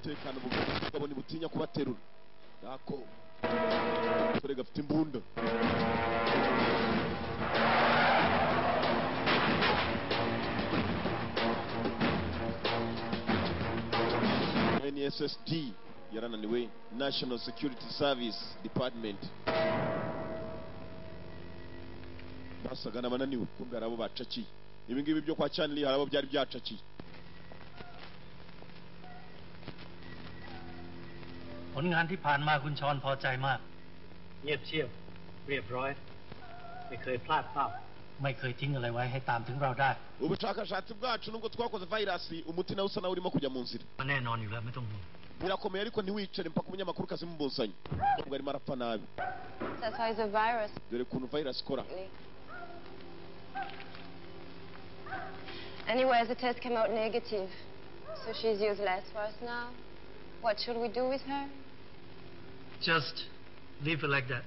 A: Tekana ubugabo ni butinya kubaterura. Yako. Kore gafite imbunda. NSSD yarananiwe, National Security Service Department. Basaga n'abananiwe kumbe arabo bacakiye. Ibi ngibi byo kwa Chanley harabo byari byacakiye.
N: ผลงานที่ผ่านมาคุณชอนพอใจมาก
H: เงียบเชียบเรียบร้อย ไม่เคยพลาดเป้า
N: ไม่เคยทิ้งอะไรไว้ให้ตามถึงเราได้
A: Ubushakashatsi bwacu nubwo twakoze virus umuti nawe usa nawe urimo kujya mu nzira.
N: แน่นอนอยู่แล้วไม่ต้องห่วง
A: Birakomeye ariko ntiwicare mpaka umunyamakuru kazi mubuzanye. Nubwo arimo arapfa nabi.
O: That's why it's a virus.
A: Dore kuntu virus ikora.
O: Anyways, the test came out negative. So she's useless for us now. What should we do with her?
N: Just leave her like that.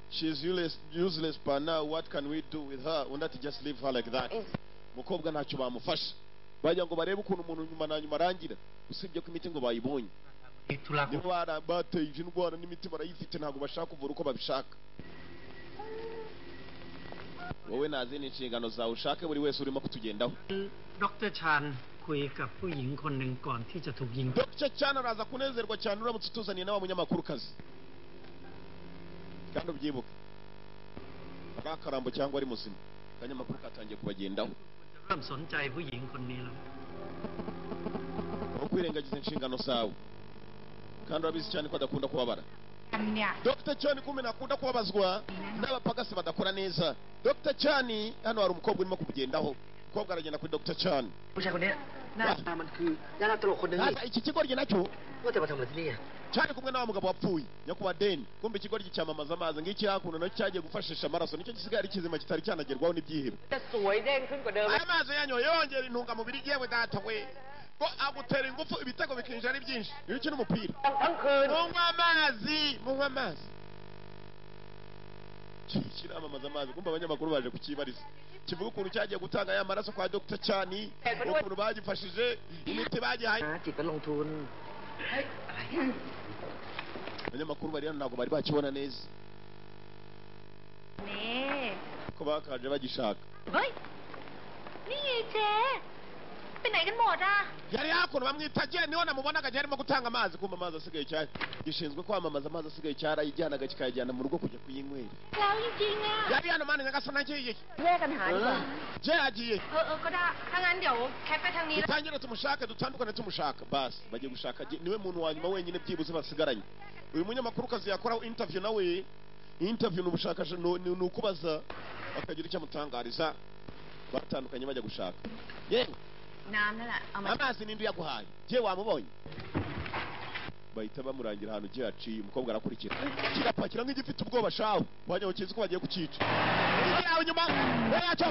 A: She's useless but now what can we do with her? Why not just leave her like that? Mukobwa ntacyo bamufasha. Bajya ngo barebe ukuntu umuntu nyuma na nyuma arangira. Usibye ko imiti ngo bayibonye. Niba bateye indwara n'imiti barayifite ntabwo bashaka kuvura uko babishaka. Wowe nazini inshingano zawe ushake buri wese urimo kutugendaho.
N: Dr. Chan คุยกับผู้หญิงคนหนึ่งก่อนที่จะถูกยิง
A: Dr. Chan araza kunezerwa cyane uramutse utuzaniye n'aba munyamakuru kazi. Kandi ubyibuke. Akarambo cyangwa ari muzima. Kanyamakuru katangiye kubagendaho.
N: เริ่มสนใจผู้หญิงคนนี้แล้ว
A: Kwirengagiza inshingano zawe. Kandi urabizi cyane ko adakunda kubabara. Dr. Chan kumena akunda kubabazwa n'abapagasi badakora neza. Dr. Chan hano hari umukobwa urimo kubugendaho. Umukobwa aragenda kuri Dr. Chan.
P: ผู้ชายคนนี้หน้าตามันคือดาราตลกคนหนึ่งนี่
A: Iki kigoryi nacyo
P: ว่าแต่มาทำอะไรที่นี่
A: cyane kumwe n'aba mugabo wapfuye nyakuba deni kumbe ikigoryi cyamamaza amazi ngiki hakuno nacyo cyagiye gufashisha amaraso nicyo gisigaye ari kizima kitari cyanagerwaho n'ibyihebe
P: จะสวยเด้งขึ้นกว่าเดิม
A: aya mazi yanyoye yongera intungamubiri yewe data we ko agutera ingufu ibitego bikinjira ari byinshi iyo ukina umupira
P: ทั้งคืน
A: munywa amazi kiramamaza amazi kumbe abanyamakuru baje kukibariza kivuga ukuntu cyagiye gutanga ya maraso kwa Dr. Chani ukuntu bagifashije imiti bagihaye
P: จิตก็ลงทุน
A: abanyamakuru bari hano ntabwo bari bakibona neza
F: นี่
A: ko bakaje bagishaka
F: เฮ้ย นี่เจ๊ไปไหนกันหมดอ่ะ
A: yari hakuno bamwita je niho namubonaga arimo gutanga amazi kumbe amazi asigaye cyane gishinzwe kwamamaza amazi asigaye cyarayijyanaga kikayajyana mu rugo kujya kuyinywera
F: แล้วจริงๆอ่ะ
A: yari hano mani nyagasana ngiye
F: แยกกันหาดีกว่า
A: je agiye
L: ก็ได้ถ้างั้นเดี๋ยวแคทไปทางนี้
A: dutangire tumushake dutandukane tumushaka basi bagiye gushaka niwe muntu wa nyuma wenyine byibuze basigaranye uyu munyamakuru kazi yakoraho interview nawe interview n'ubushakashatsi ni ukubaza bakagira icyo amutangariza batandukanye bajya gushaka yewe
F: น้ำนั่นแหละเอามา
A: amazi n'indi yaguhaye je wamubonye bahita bamurangira ahantu je yaciye umukobwa arakurikira kirapakira nk'igifite ubwoba shawe wajya ukizi ko bagiye kucica igi yawe nyuma yacyo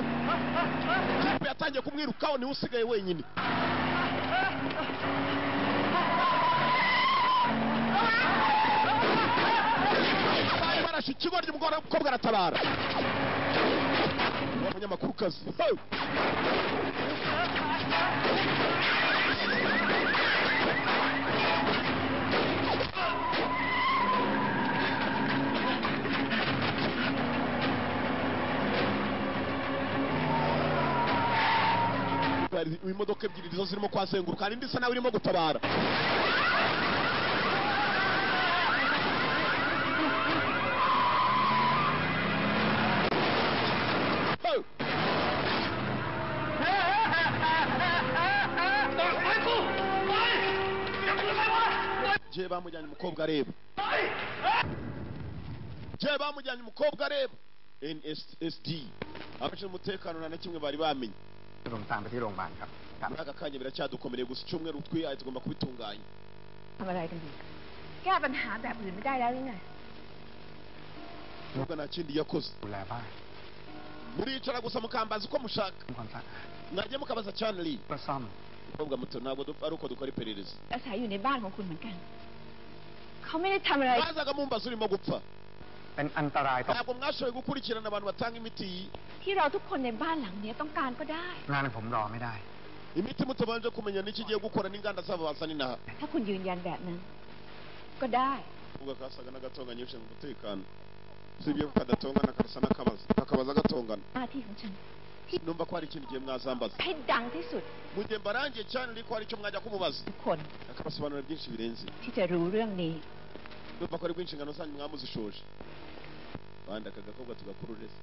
A: kipe yatangiye kumwirukaho niwe usigaye wenyine barashe ikigo ry'umukobwa aratabara umunyamakuru kazi hari imodoka ebyiri zo zirimo kwazenguruka hari indi isa nawe irimo gutabara je bamujyanye umukobwa areba NSSD abashinzwe umutekano na kimwe bari bamenye
K: ผมตามไปที่โรงพยาบาลครับ
A: muri aka kanya biracyadukomereye gusa icyumweru twihaye tugomba kubitunganya
F: ทำอะไรกันดีแก้ปัญหาแบบอื่นไม่ได้แล้วหรือไง
A: nubwo nta kindi yakoze
K: ดูแลบ้าน
A: muricara gusa mukambaza uko mushaka
K: ทำความสะอาด
A: mwajya mukabaza Chanley
K: ก็ซ่อม
A: umukobwa muto ntabwo ari uko dukora iperereza
F: อาศัยอยู่ในบ้านของคุณเหมือนกัน เขาไม่ได้ทำอะไร
A: bazaga mumbaza urimo gupfa
K: เป็นอันตรายต่อ
A: ntabwo mwashoboye gukurikirana abantu batanga imiti
F: ที่เราทุกคนในบ้านหลังนี้ต้องการก็ได้
K: งานผมรอไม่ได้
A: imiti mutabanje kumenya n'ikigiye gukora n'inganda zabo bazana inaha
F: ถ้าคุณยืนยันแบบนั้น ก็ได้
A: ubwo kasaga n'agatonganya ushinzwe umutekano sibyo kadatongana karasa n'akabaza gatongana
F: หน้าที่ของฉัน
A: numva ko hari ikindi gihe mwazambaza
F: ให้ดังที่สุด
A: mu gihe mbarangiye Chanley ko hari icyo mwajya kumubaza
F: ทุกคน
A: akabasobanurira byinshi birenze
F: ที่จะรู้เรื่องนี้
A: numva ko ari bw'inshingano zanyu mwamuzishoje bandi aka gakobwa tugakurureze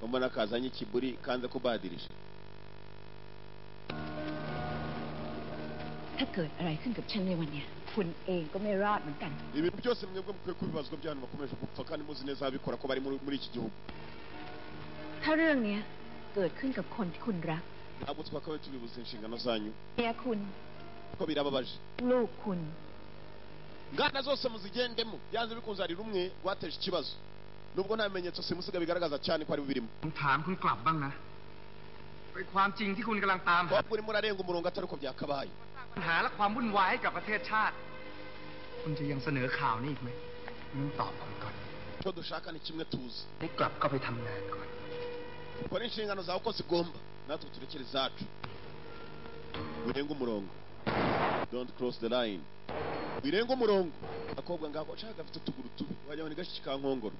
A: mbona kazanye ikiburi kanze kubadirisha
F: ถ้าเกิดอะไรขึ้นกับฉันในวันเนี้ยคุณเองก็ไม่รอดเหมือนกัน
A: ibintu byose mwebwe mukwiye kubibazwa byanyu bakomeje gupfa kandi muzi neza ababikora ko bari muri iki gihugu
F: ถ้าเรื่องเนี้ยเกิดขึ้นกับคนที่คุณรัก
A: ntabwo twakabaye tubibuza inshingano zanyu
F: เมียคุณ
A: ko birababaje
F: ลูกคุณ
A: nganda zose muzigendemo byanze bikunze hari rumwe rwateje ikibazo nubwo nta bimenyetso simusiga bigaragaza cyane ko ari birimo
K: ผมถามคุณกลับบ้างนะไอ้ความจริงที่คุณกำลังตามหา
A: ko urimo urarenga umurongo atari uko byakabaye
K: ปัญหาและความวุ่นวายให้กับประเทศชาติ คุณจะยังเสนอข่าวนี้อีกไหมงั้นตอบผมก่อน
A: icyo dushaka ni kimwe tuzi
K: ได้กลับเข้าไปทำงานก่อน
A: ukora inshingano zawe uko zigomba natwe turekere izacu wirenga umurongo don't cross the line wirenga umurongo akobwa ngako shaka gafite utuguru tubi wajya ni gashi kankongoro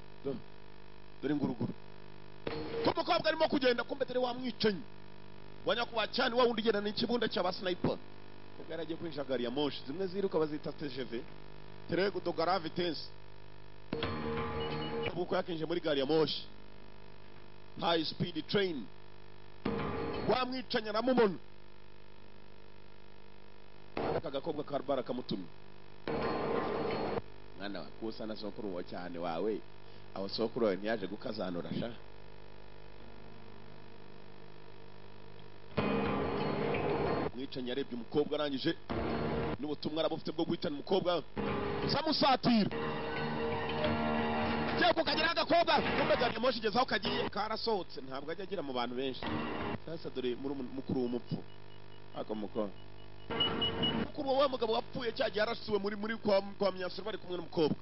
A: dore nguruguru ko mukobwa arimo kugenda kumbe tere wamwicanyi wanya kuba cyane wa wundi genda n'ikibunda cy'aba sniper kubwo yaragiye kwinjira gari ya moshi zimwe ziruka bazita TGV tere gudogara vitesse uko yakinje muri gari ya moshi high speed train wamwicanya na mumona aka gakobwa karbara kamutumye mwana wakusa na sokuru wa cyane wawe aho sokuru wawe ntiyaje gukazanura sha mwicanya yarebye umukobwa arangije n'ubutumwa arabufite bwo guhitana umukobwa samusatira cyako kagira agakobwa kumbe gari ya moshi igezaho kagiye karasohotse ntabwo ajya agira mu bantu benshi sasa dore muri mukuru w'umupfu ako mukoro mukuru wa mugabo wapfuye cyagiye arasiwe muri kwa Myasiro bari kumwe n'umukobwa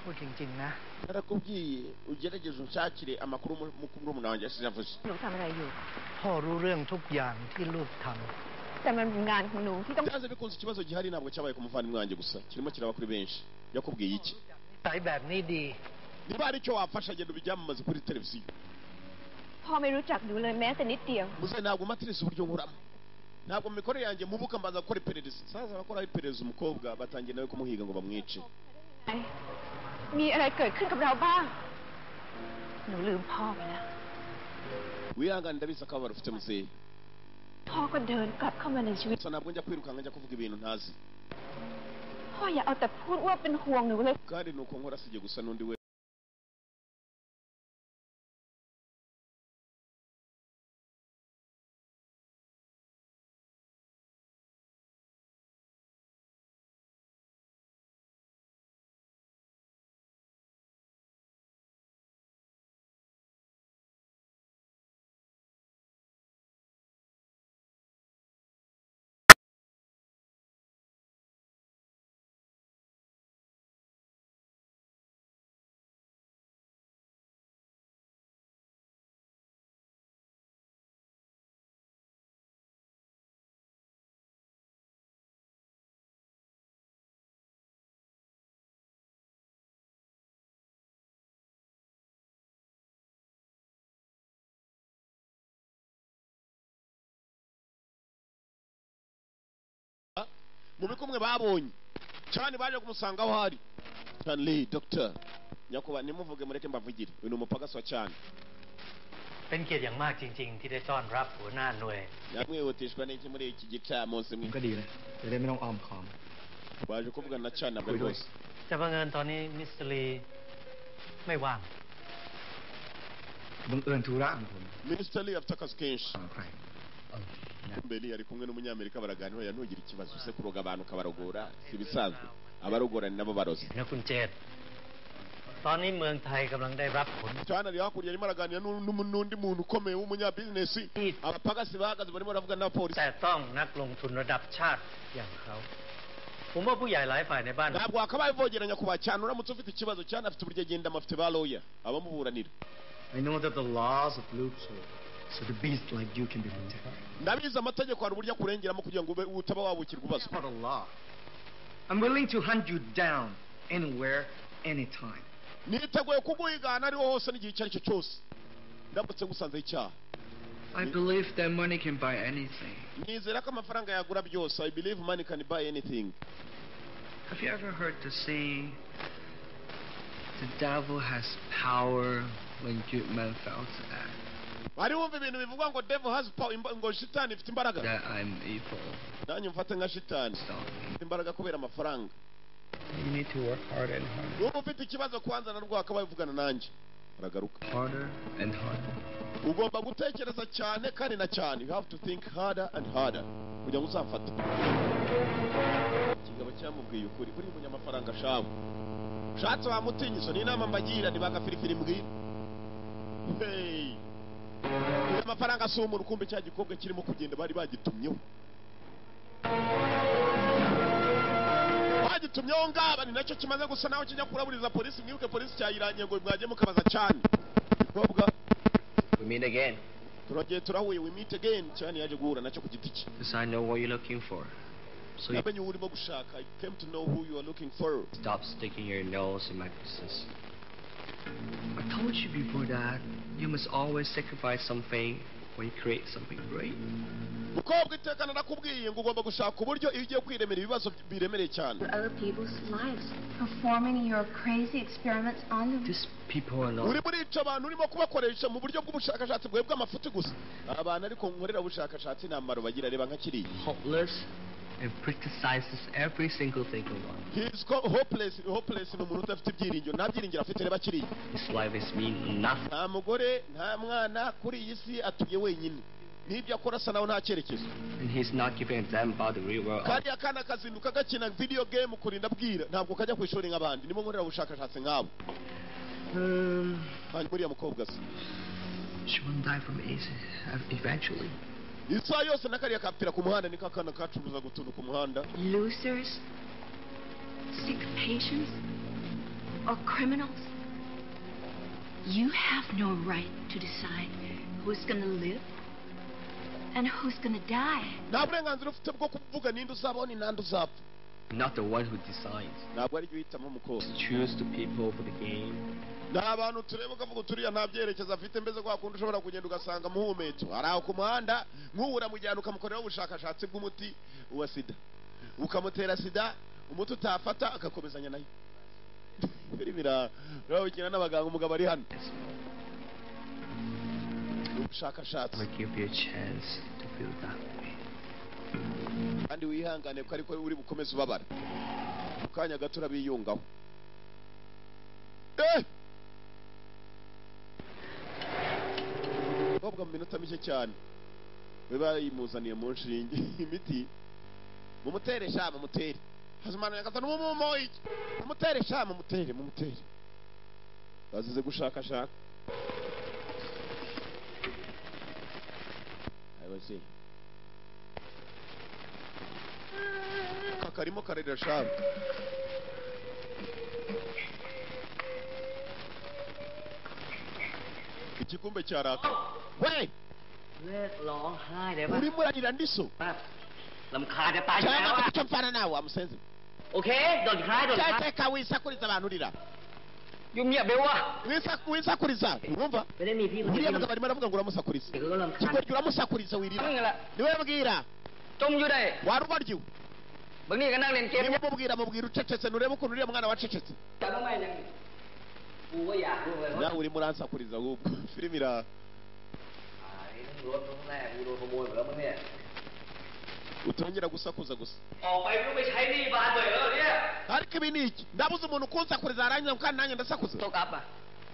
N: พูดจริงๆนะ
A: narakubwiye ugerageze unshakire amakuru mukuru w'umuntu wanjye yavuze
F: หนูทำอะไรอยู่
N: พ่อรู้เรื่องทุกอย่างที่ลูกทำ
F: แต่มันเป็นงานของหนูที่ต้อง
A: byanze bikunze ikibazo gihari ntabwo cyabaye ku muvandimwe wanjye gusa kirimo kiraba kuri benshi yakubwiye iki
N: สายแบบนี้ดี
A: niba hari icyo wafasha genda ubyamamaze kuri televiziyo
F: พ่อไม่รู้จักหนูเลยแม้แต่นิดเดียว
A: muze ntabwo matirisi uburyo nkuramo ntabwo mu mikorere yanjye mubuka mbanza gukora iperereza sasa abakora iperereza umukobwa batangiye nawe kumuhiga ngo bamwice
F: มีอะไรเกิดขึ้นกับเราบ้าง หนูลืมพ่อไปแล้ว
A: wihangane ndabizi akababaro ufite muzehe
F: พ่อก็เดินกลับเข้ามาในชีวิต
A: gusa ntabwo njya kwirukanka njya kuvuga ibintu ntazi
F: พ่ออย่าเอาแต่พูดว่าเป็นห่วงหนูเลย
A: kandi nuko nkora sijye gusa n'undi we mu bikumwe babonye cyane baje kumusanga aho hari Stanley Doctor nyakuba nimuvuge mureke mbavugire uyu ni umupagasi wa cyane
N: เป็นเกียรติอย่างมากจริงๆที่ได้ต้อนรับหัวหน้าหน่วย
A: yamwihutishwa n'iki muri iki gicamunsi mwe
K: ก็ดีเลยจะได้ไม่ต้องอ้อมค้อม
A: baje kuvugana na cyane abwe bose
N: แต่บังเอิญตอนนี้มิสเตอร์ลีไม่ว่าง
K: บังเอิญธุระของผม
A: Minister Lee afite akazi kenshi
K: ใคร
A: mbere ari kumwe n'umunyamerika baraganira yanugira ikibazo se kuroga abantu kabarogora si bisanzwe abarogora ni nabo barozi
N: นะคุณเจษตอนนี้เมืองไทยกำลังได้รับผล
A: cyane ari hakurya arimo araganira n'undi muntu ukomeye w'umunyabizinesi abapagasi bahagaze barimo baravuga n'abapolisi
N: แต่ต้องนักลงทุนระดับชาติอย่างเขาผมว่าผู้ใหญ่หลายฝ่ายในบ้าน
A: ntabwo wakabaye vogeranya kuba cyane uramutse ufite ikibazo cyane afite uburyo agenda amafite ba lawyer abamuburanira
K: I know that the laws of loophole so the beast like you can be protected.
A: ndabizi amategeko hari uburyo akurengeramo kugira ngo utaba wabukirwa ubazo.
K: Not a law. I'm willing to hunt you down anywhere, anytime.
A: niteguye kuguhigana ariho hose n'igihe icyo ari cyo cyose ndamutse ngusanzeho icyaha.
K: I believe that money can buy anything.
A: nizera ko amafaranga yagura byose. I believe money can buy anything.
K: Have you ever heard the saying, the devil has power when good men fail to act?
A: wari wumva ibintu bivugwa ngo devil has power ngo shitani ifite imbaraga.
K: That I'm evil.
A: nanjye mfate nka shitani ifite imbaraga kubera amafaranga.
K: You need to work harder and harder.
A: wowe ufite ikibazo kwanza narwo akabaye uvugana nanjye uragaruka.
K: Harder and harder.
A: ugomba gutekereza cyane kandi na cyane. You have to think harder and harder kugira ngo uzamfate. ikigabo cyamubwiye ukuri buri munyamafaranga shawe ushatse wamutinyiso ni inama mbagira ntibagafirifiri mbwira. hey amafaranga si umuntu kumbe cya gikobwa kirimo kugenda bari bagitumyeho bagitumyeho ngaba ni nacyo kimaze gusa naho kijya kuraburiza polisi. mwibuke polisi cyayirangiye ngo mwajye mukabaza cyane gikobwa.
J: We meet again.
A: turongeye turahuye. We meet again. cyane yaje guhura nacyo ku giti cye.
J: Because I know what you're looking for. So you
A: namenye urimo gushaka. I came to know who you are looking for.
J: stop sticking your nose in my business.
K: I told you before that
J: You must always sacrifice something when you create something great.
A: mukobwa itekana nakubwiye ngo ugomba gushaka uburyo iyo ugiye kwiremera ibibazo biremereye cyane.
Q: Other people's lives, performing your crazy experiments on them.
J: These people are not.
A: uri muri icyo abantu urimo kubakoresha mu buryo bw'ubushakashatsi bwe bw'amafuti gusa. abantu ariko nkorera ubushakashatsi n'amaro bagira reba nka kiriya.
J: Hopeless and criticizes every single thing of life.
A: He is hopeless. Hopeless ni umuntu udafite ibyiringiro. nta byiringiro afite reba kiriya.
J: His life is mean nothing.
A: nta mugore nta mwana kuri iyi si atuye wenyine. n'ibyo akora asa naho nta cyerekezo.
J: And he's not giving them about the real world.
A: kariya kana kazinduka gakina video game kurinda bwira ntabwo kajya ku ishuri nk'abandi. nimo nkorera ubushakashatsi nk'abo. hanyuma uriya mukobwa se
J: She won't die from AIDS eventually.
A: isaha yose n'akariya kapira ku muhanda niko akana kacuruza gutuntu ku muhanda.
Q: Losers, sick patients, or criminals. You have no right to decide who's going to live and who's going to die.
A: nta burenganzira ufite bwo kuvuga ninde uzabaho ni nande uzapfa.
J: Not the one who decides.
A: ntabwo ari byo uhitamo umukobwa.
J: Choose the people for the game.
A: ni abantu tureba ukavuga turiya nta byerekezo afite mbese kwa kundi ushobora kugenda ugasanga muhumetso hari aho ku muhanda nk'uwura mu gihe ukamukoreraho ubushakashatsi bw'umuti wa sida ukamutera sida umuti utafata agakomezanya nayo. birabikina n'abaganga umugabo ari hano. ubushakashatsi.
J: I give you a chance to feel that way.
A: kandi wihangane ko ariko uri bukomeze ubabara. mu kanya gato urabiyungaho. mukobwa mu minota mike cyane we bayimuzaniye mu nshinge imiti. mumutere sha mumutere hazimana yakazana umumo iki mumutere sha mumutere bazize gushakashaka. ayoze kakarimo karera sha. igikombe cyaraka we
N: เลิกร้องไห้ได้ปะ
A: urimo urarira ndiso
N: ลำคาญจะตายอยู่แล้ว
A: cyangwa
N: อะ
A: icyo mfana nawe wamusenze.
N: โอเคโดนคล้ายโดนคล้าย
A: cyateka wisakuriza abantu urira
N: ยุ่งเงียบเบลวะ
A: wisakuriza urumva
N: ไม่ได้มีพี่คน
A: uriya
N: เดียว
A: mugabo arimo aravuga ngo uramusakuriza
N: เด็กก็ลำคาญ
A: kigoryi uramusakuriza wirira
N: นี่แหละ
A: niwe mbwira
N: จมอยู่ได้
A: warubaryiwe
E: บางนี่ก็นั่งเล่นเกม
A: niba mubwira ucecetse nurebe ukuntu uriya mwana wacecetse
E: แต่ทำไมยังกูก็อยากรู้เลย
A: nawe urimo uransakuriza ahubwo filime ira
E: รถแรกกูโดนขโมยหมดแล้วมั้งเนี่ย
A: utongera gusakuza gusa
E: ออกไปไม่รู้ไปใช้หนี้บานเลยแล้วเนี่ย
A: ariko ibi ni iki ndabuze umuntu kunsakuriza arangiza kandi nanjye ndasakuza
E: ตกอับอ่ะ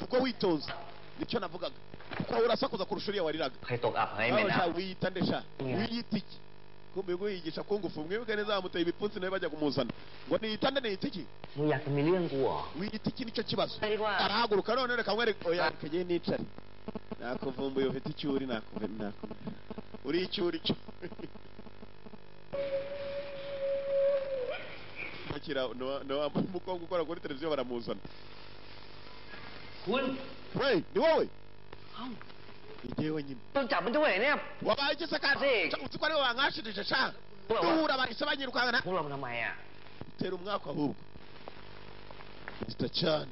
A: kuko witonze nicyo navugaga kuko urasakuza kurusha uriya wariraga
E: ใครตกอับให้แม่
A: aho
E: นะ
A: sha wiyita ndesha wiyita iki kumbe ngo yigisha kungufu mwibuke neza bamuteye ibipfunsi nawe bajya kumuzana ngo niyitande niyita iki
E: มึงอยากจะมีเรื่องกูเหรอ
A: wiyita iki nicyo kibazo arahaguruka none reka mwereke oya reka njye nicare nakuvumbuye ufite icyuri uri icyuri cyo akira no umukobwa ukora kuri televiziyo baramuzana
E: คุณ
A: we ni wowe
E: เอ้า
A: igihe wenyine
E: ต้องจับมันด้วยเนี่ย
A: wabaye iki se kandi uzi ko ari wowe wankashirije sha duhura bahise banyirukana
E: พวกเราทำไมอ่ะ
A: utera umwaka ahubwo Mr. Chan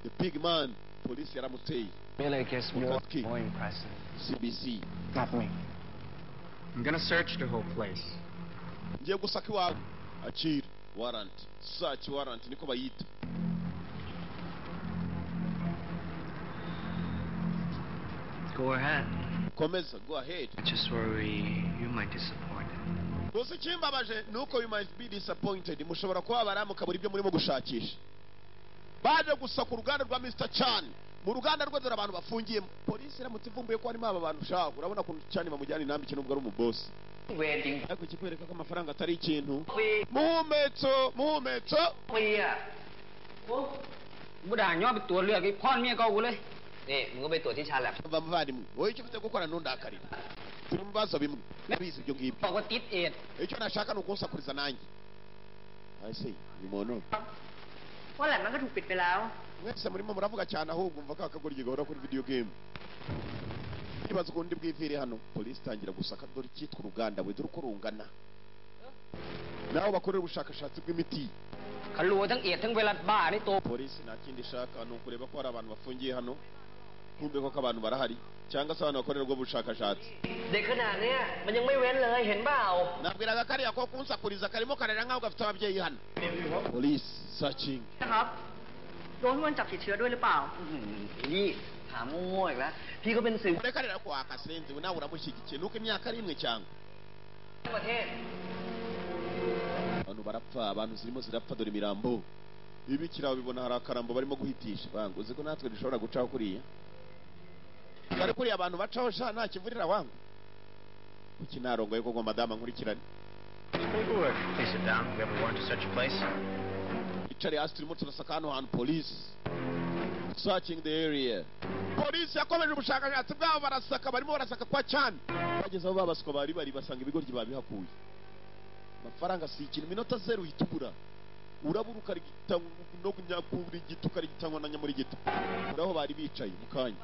A: the big man polisi yaramuteye
M: Really gets more impressive.
A: CBC
M: Not me. I'm gonna search the whole place.
A: ngiye gusaka iwawe akira warrant search warrant niko bayita
K: Go ahead.
A: komeza go ahead
K: I just worry you might disappoint.
A: gusa ikimbabaje ni uko you might be disappointed mushobora kuba baramukabura ibyo murimo gushakisha baje gusaka uruganda rwa Mr. Chan mu ruganda rwe dore abantu bafungiyemo polisi iramutse ivumbuye ko harimo aba bantu ushaka urabona ko Chan bamujyana inambike nubwo ari umubosi ariko kikwereka ko amafaranga atari ikintu muhumetso
E: กูด่าย่อไปตรวจเลือกไอ้พ่อเมียเก่ากูเลยนี่มึงก็ไปตรวจที่ชาแลบ
A: bavandimwe wowe icyo ufite gukora ntundakarire turi mu bibazo bimwe nabizi ibyo ngibyo
E: บอกว่าติดเอด
A: icyo nashaka ni ukunsakuriza nanjye ese uyu muntu
F: ว่าแหละมันก็ถูกปิดไปแล้ว
A: mwese murimo muravuga cyane ahubwo mva ka kagoryi gahora kuri video game ibaza ukundi bwivire hano polisi itangira gusaka dore icyitwa uruganda we dore uko rungana naho bakorera ubushakashatsi bw'imiti
E: เขารัวทั้งเอดทั้งไวรัสบ้านี่โต
A: polisi nta kindi ishaka ni ukureba ko hari abantu bafungiye hano kumbe ko abantu barahari cyangwa se abantu bakorera ubwo bushakashatsi
E: เด็กขนาดเนี้ยมันยังไม่เว้นเลยเห็นเปล่า
A: nabwiraga kariya ko kunsakuriza karimo karera nk'aho gafite ababyeyi hano polisi searching
F: นะครับโดนมันจับติดเชื้อด้วยหรือเปล่า
E: นี่ถามโง่ๆอีกแล้วพี่ก็เป็นสื่อ
A: reka rero ko akasenze we nawe uramushyigikiye nuko imyaka ari imwe cyangwa
E: ประเทศ
A: abantu barapfa abantu zirimo zirapfa dore imirambo ibikira bibona hari akarambo barimo guhitisha bangu uzi ko natwe dushobora gucaho kuriya bari kuriya abantu bacaho sha nta kivurira wangu kuki narongoye koko madama nkurikirane
M: Please sit down. We have a warrant to search your place.
A: icari hasi turimo turasaka hano hantu polisi searching the area polisi yakomeje ubushakashatsi bwabo barasaka barimo barasaka kwa Chan bageze aho babaswa bari basanga ibigoryi babihakuye amafaranga si ikintu minota zero hitubura urabura ukarigita no kunyakuri gito ukarigitangwa na nyamuri gito uraho bari bicaye mu kanya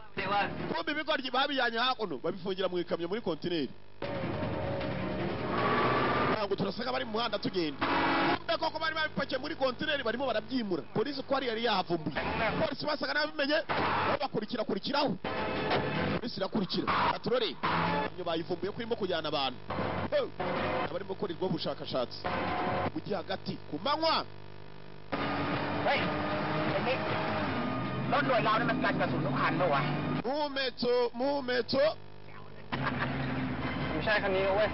A: kumbe ibigoryi babiyanye hakuno babifungira mu ikamyo muri kontineri ngo turasaka bari mu muhanda tugenda kumbe koko bari babipakiye muri kontineri barimo barabyimura polisi ko yari yahavumbuye polisi basaga nabimenye bakurikiraho polisi irakurikira aturore iyo bayivumbuye ko irimo kujyana abantu abarimo gukorerwa ubushakashatsi mu gihe hagati ku manywa
E: เฮ้ยไอ้นิกรถหน่วยเรานี่มันกันกระสุนทุกคันปะวะ
A: muhumetso
E: ไม่ใช่คันนี้เว้ย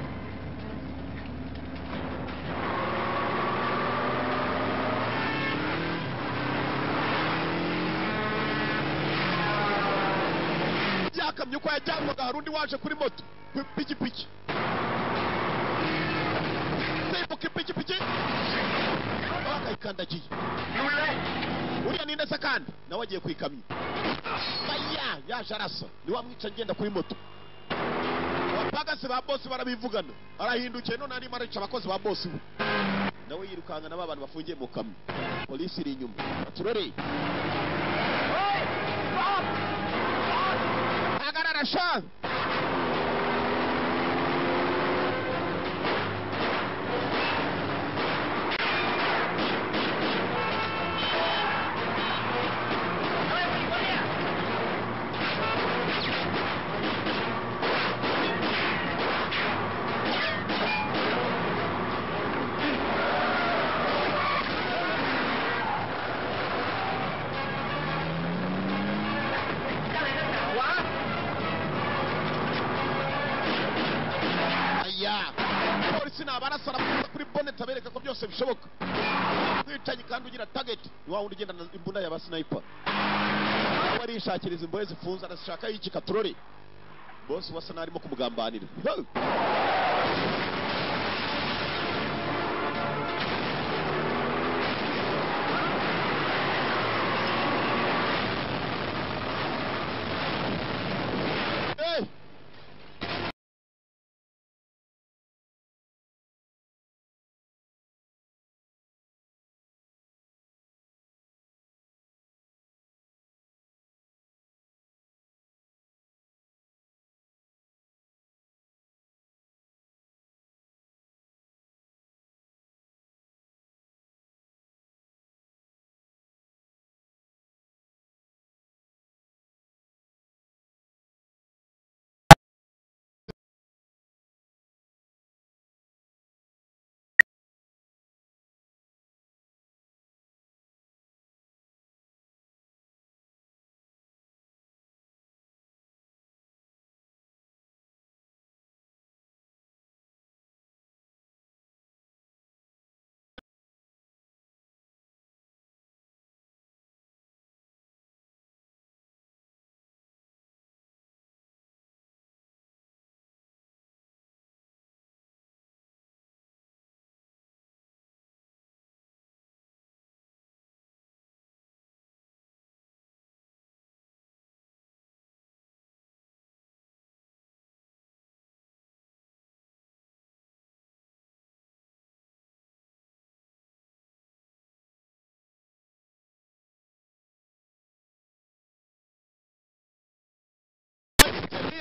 A: yakamye uko yajyanwaga hari undi waje kuri moto pikipiki simbuka ipikipiki akayikandagiye uriya ninde se kandi nawe agiye kwikamyo yaje arasa ni wamwica ngenda kuri moto abapagasi ba bosi barabivugana arahindukiye none arimo arica abakozi ba bosi we nawe yirukanka n'aba bantu bafungiye mu kamyo polisi iri inyuma turore hagarara sha oya polisi nabarasara kuri bonnet abereka ko byose bishoboka mwicanyi kandi ugira target ni wa wundi ugenda imbunda ya sniper wari ishakiriza imbohe zifunze arashaka y'iki katroli boss wasa narimo kumugambanira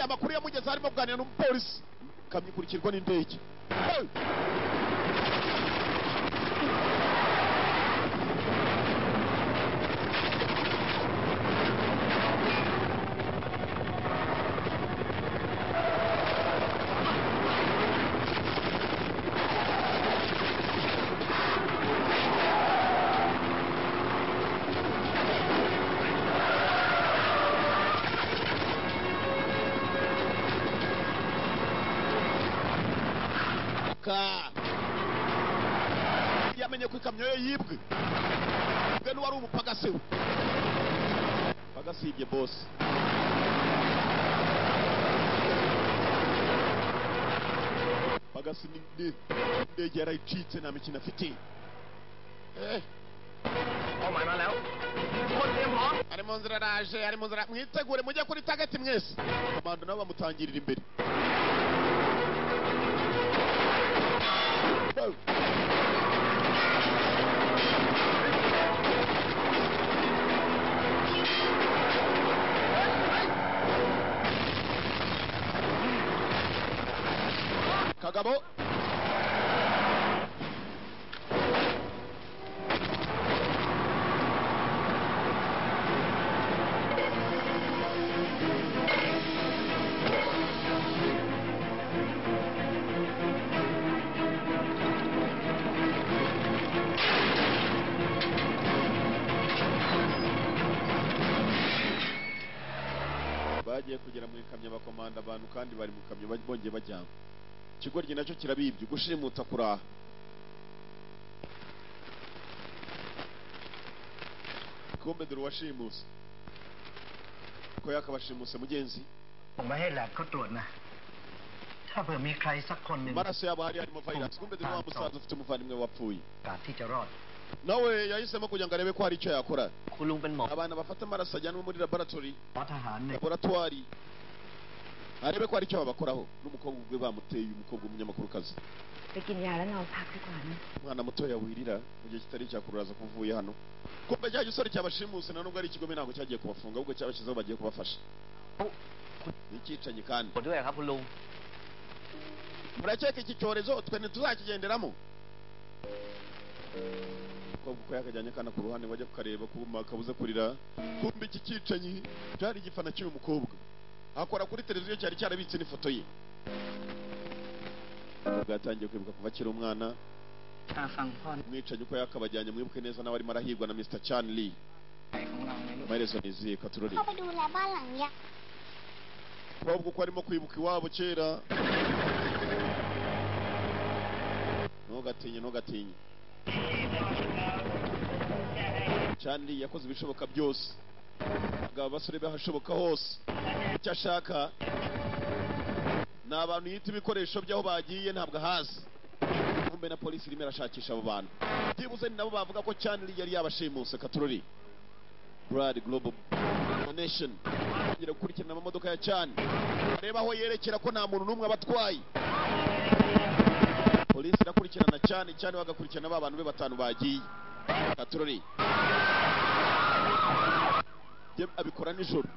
A: amakuru yamugeze harimo kuganira n'umupolisi kamyikurikirwa n'indege yamenye ko ikamyo ye yibwe bwe n'uwari umupagasi we pagasibye boss pagasi indege yarayicitse nta mikino afite ari mu nzira araje ari mu nzira mwitegure mujye kuri target mwese komando nabo bamutangirira imbere Kagabo bagiye kugera mu ikamyo abakomanda abantu kandi bari mu kamyo bongeye bajyana ikigoryi nacyo kirabibye gushimuta kuraha kumbe dore washimuse ko yakabashimuse mugenzi
N: ผมมาให้แลบเขาตรวจนะถ้าเผื่อมีใครสักคนหนึ่ง
A: amaraso yabo hari harimo virus kumbe dore wa musaza ufite umuvandimwe wapfuye
N: ที่จะรอด
A: nawe yahisemo kugira ngo arebe ko hari icyo yakora abana bafata amaraso ajyanwa muri laboratory arebe ko hari icyo babakoraho n'umukobwa ubwe bamuteye umukobwa w'umunyamakurukazi
F: ไปกินยาแล้วนอนพักดีกว่านะ
A: umwana mutoya wirira mu gihe kitari cyakururaza kuvuye hano kumbe cya gisore cyabashimuse na nubwo ari ikigome ntabwo cyagiye kubafunga ahubwo cyabashyizeho bagiye kubafasha n'icyicanyi kandi murakeka iki cyorezo twe ntituzakigenderamo umukobwa uko yakajyanye akana ku ruhande wajya kukareba kuma kabuze kurira kumbe iki cyicanyi cyari igifana cy'uyu mukobwa akora kuri televiziyo cyari cyarabitse n'ifoto ye bwatangiye kwibuka kuva akiri umwana umwicanyi uko yakabajyanye mwibuke neza nawe arimo arahigwa na Mr. Chan Lee amaherezo niziye katurori umukobwa uko arimo kwibuka iwabo kera ntugatinye Charlie yakoze ibishoboka byose agaba basore bahashoboka hose icyo ashaka ni abantu yita ibikoresho by'aho bagiye ntabwo ahazi kumbe na polisi irimo irashakisha abo bantu byibuze ni nabo bavuga ko Charlie yari yabashimuse Katurori Brad Global Nation ngira gukurikirana amamodoka ya Charlie reba aho yerekera ko nta muntu n'umwe abatwaye polisi irakurikirana cyane bagakurikirana ba bantu be batanu bagiye Katurori abikora nijoro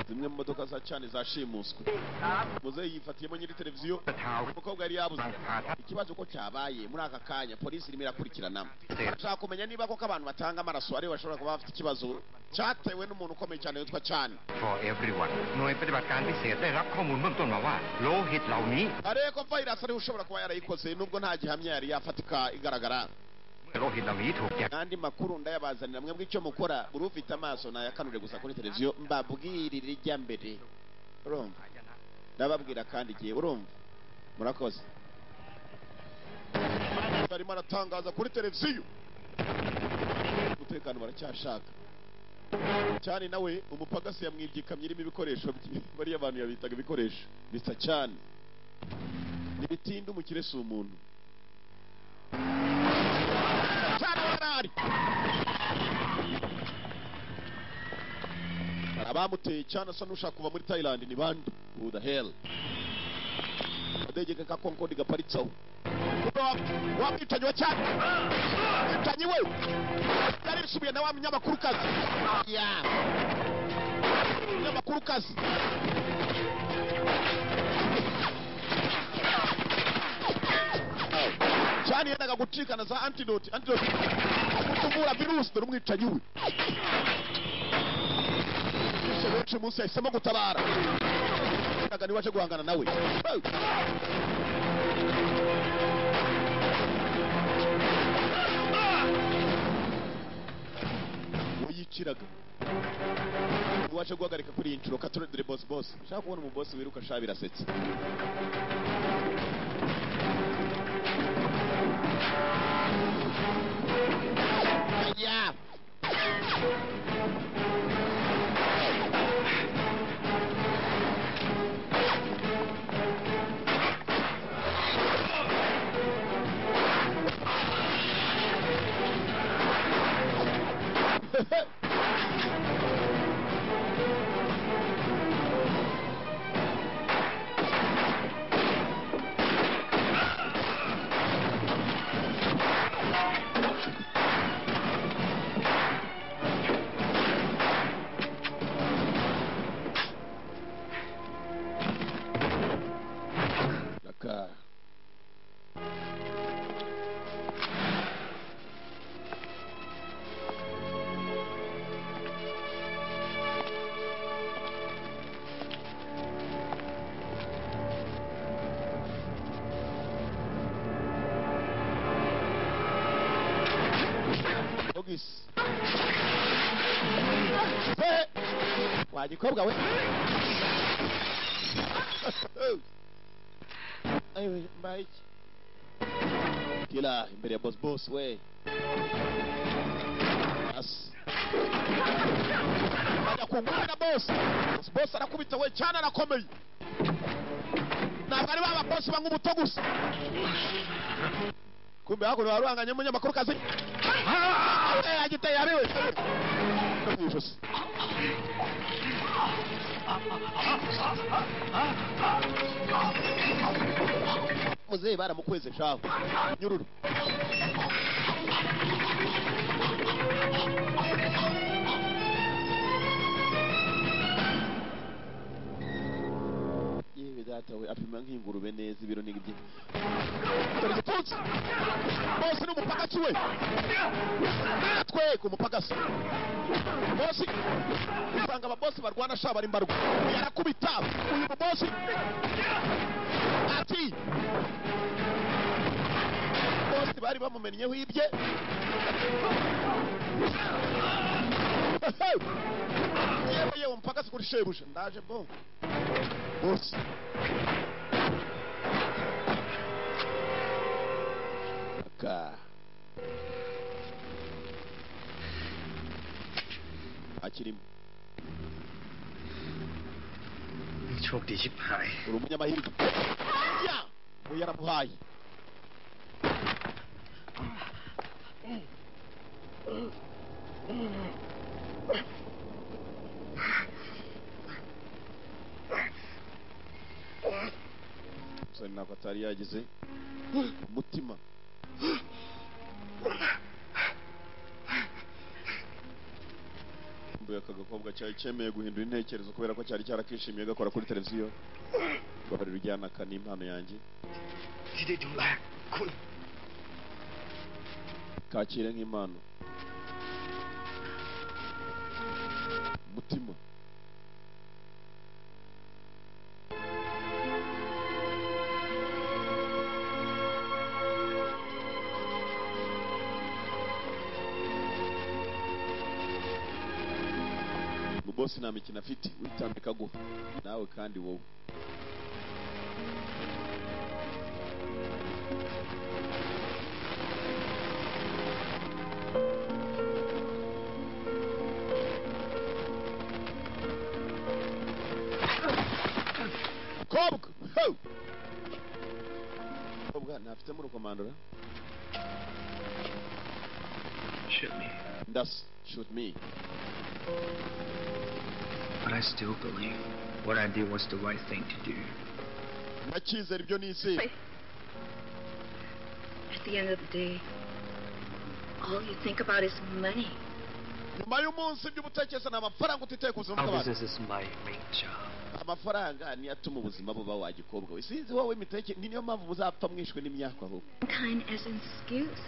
A: zimwe mu modoka za cyane zashimuswe muzeyi yifatiyemo nyiri televiziyo umukobwa yari yabuze ikibazo ko cyabaye muri aka kanya polisi irimo irakurikirana ashaka kumenya niba koko abantu batanga amaraso ari bashobora kuba bafite ikibazo cyatewe n'umuntu ukomeye cyane witwa cyane
R: For everyone หน่วยปฏิบัติการพิเศษได้รับข้อมูลเบื้องต้นมาว่าโลหิตเหล่านี้
A: ariko virus ari ushobora kuba yarayikoze nubwo nta gihamya yari yafatika igaragara
R: โลหิตเหล่านี้ถูกแจก
A: kandi makuru ndayabazanira mwebwe icyo mukora buri ufite amaso nayakanure gusa kuri televiziyo mbabwirire ijya mbere urumva ndababwira kandi igihe urumva murakoze barimo aratangaza kuri televiziyo umutekano baracyashaka cyane nawe umupagasi yamwibye ikamyo irimo ibikoresho bye bariya abantu yabitaga ibikoresho bisa cyane nibitinda umukire si umuntu abamuteye cyane asa n'ushaka kuva muri Thailand ni bande who the hell adege ka Concorde gaparitsaho wamwicanyi wa cyane mwicanyi we yari bisubiye na wa munyamakuru kazi munyamakuru kazi cyane yendaga gucikana za antidote kutuvura virusi dore umwicanyi we benshi munsi yahisemo gutabara ndaga niwaje guhangana nawe uyiciraga niwaje guhagarika kuri iyi nshuro Katurori dore boss ushaka kubona umubosi wiruka sha birasetse yeah. wagikobwa we ayo mbaye kila imbere ya boss we ajya kungana boss arakubita we cyane arakomeye ntabwo ari baba boss banga umuto gusa kumbe hako waranganye umunyamakuru kazi agiteye ariwe muzeyi baramukweze shaho nyururu yewe data we apima nk'ingurube neza ibiro n'ibye dore gipfunsi bose n'umupagasi we natwe ku mupagasi bosi usanga ababosi barwana sha bari mbarwa yarakubita uyu mubosi ati bosi bari bamumenyeho ibye mpaka sikuri shebuja ndaje bo boss aka akirimo
M: โชคดีชิบหาย
A: uri umunyamahirwe ya we yaramuhaye umusore ntabwo atari yagize umutima mbuye aka gakobwa cyari cyemeye guhindura intekerezo kubera ko cyari cyarakishimiye gakora kuri televiziyo babarira ujyana aka n'impano yanjye kakire nk'impano umutima bosi nta mikino afite witambika guha nawe kandi wowe kobwa kobwa ntafitemo urukomandora
M: Shoot me.
A: ndasa shoot me.
M: But I still believe what I did was the right thing to do.
A: ndacyizera ibyo nizeye
Q: At the end of the day, all you think about is money.
A: nyuma y'umunsi ibyo ubutekereza ni amafaranga utitaye ku buzima
M: Our
A: bw'abantu
M: business is my main job.
A: amafaranga niyo atuma ubuzima buba wa gikobwa we sinzi wowe imiteke ni niyo mpamvu muzapfa mwishwe n'imyaka ahubwo
Q: Kind as an excuse.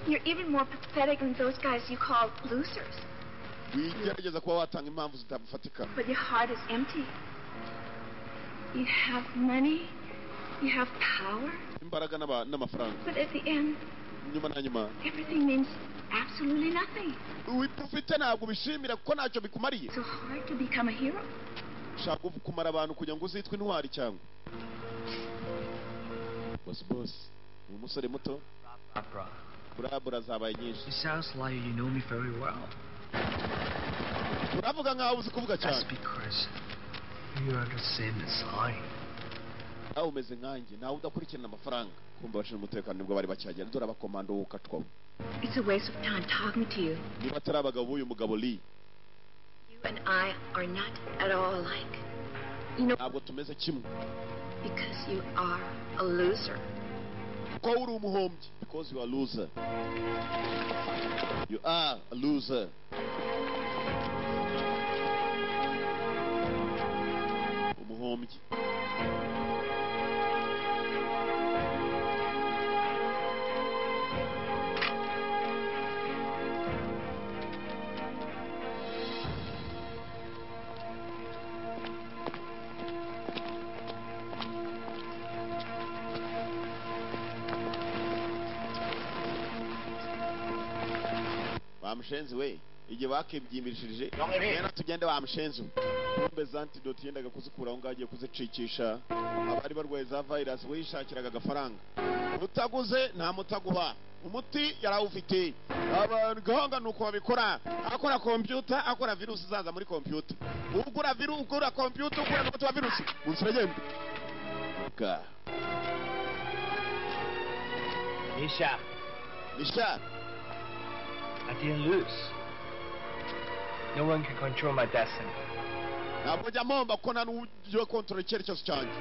Q: You're even more pathetic than those guys you call losers.
A: wigerageza kuba watanga impamvu zitafatika
Q: But your heart is empty. You have money, you have power,
A: imbaraga n'amafaranga
Q: but at the end,
A: nyuma na nyuma
Q: everything means absolutely nothing.
A: ufite ntabwo ubishimira kuko ntacyo bikumariye
Q: It's so hard to become a hero.
A: ushaka kumara abantu kugira ngo uzitwe intwari cyangwa boss ni umusore muto burabura zabaye nyinshi
M: It sounds like you know me very well.
A: uravuga nkaho uzi kuvuga cyane
M: That's because you are the same as I.
A: nawe umeze nkanjye nawe udakurikirana amafaranga kumva abashinzwe umutekano nibwo bari bacyagera dore abakomando wukatwaho
Q: It's a waste of time talking to you.
A: niba atari abagabo b'uyu mugabo Lee
Q: You and I are not at all alike. You know,
A: ntabwo tumeze kimwe
Q: because you are a loser.
A: ko uri umuhombyi because you are a loser you are a loser umuhombyi bamushenzi we igihe bakibyimbirishije rero tugende bamushenzi bombe za antidote yendaga kuzikura aho ngaho agiye kuzicikisha abari barwaye za virus we yishakiraga agafaranga utaguze nta mutaguha umuti yarawufite gahanga ni uko babikora akora kompiyuta akora virusi zaza muri kompiyuta ugura kompiyuta ugura n'umuti wa virusi gusa uragenda Nisha
M: I didn't lose. No one can control my destiny.
A: ntabwo njya mpomba kuko nta n'uburyo kontorora icyerekezo cyanjye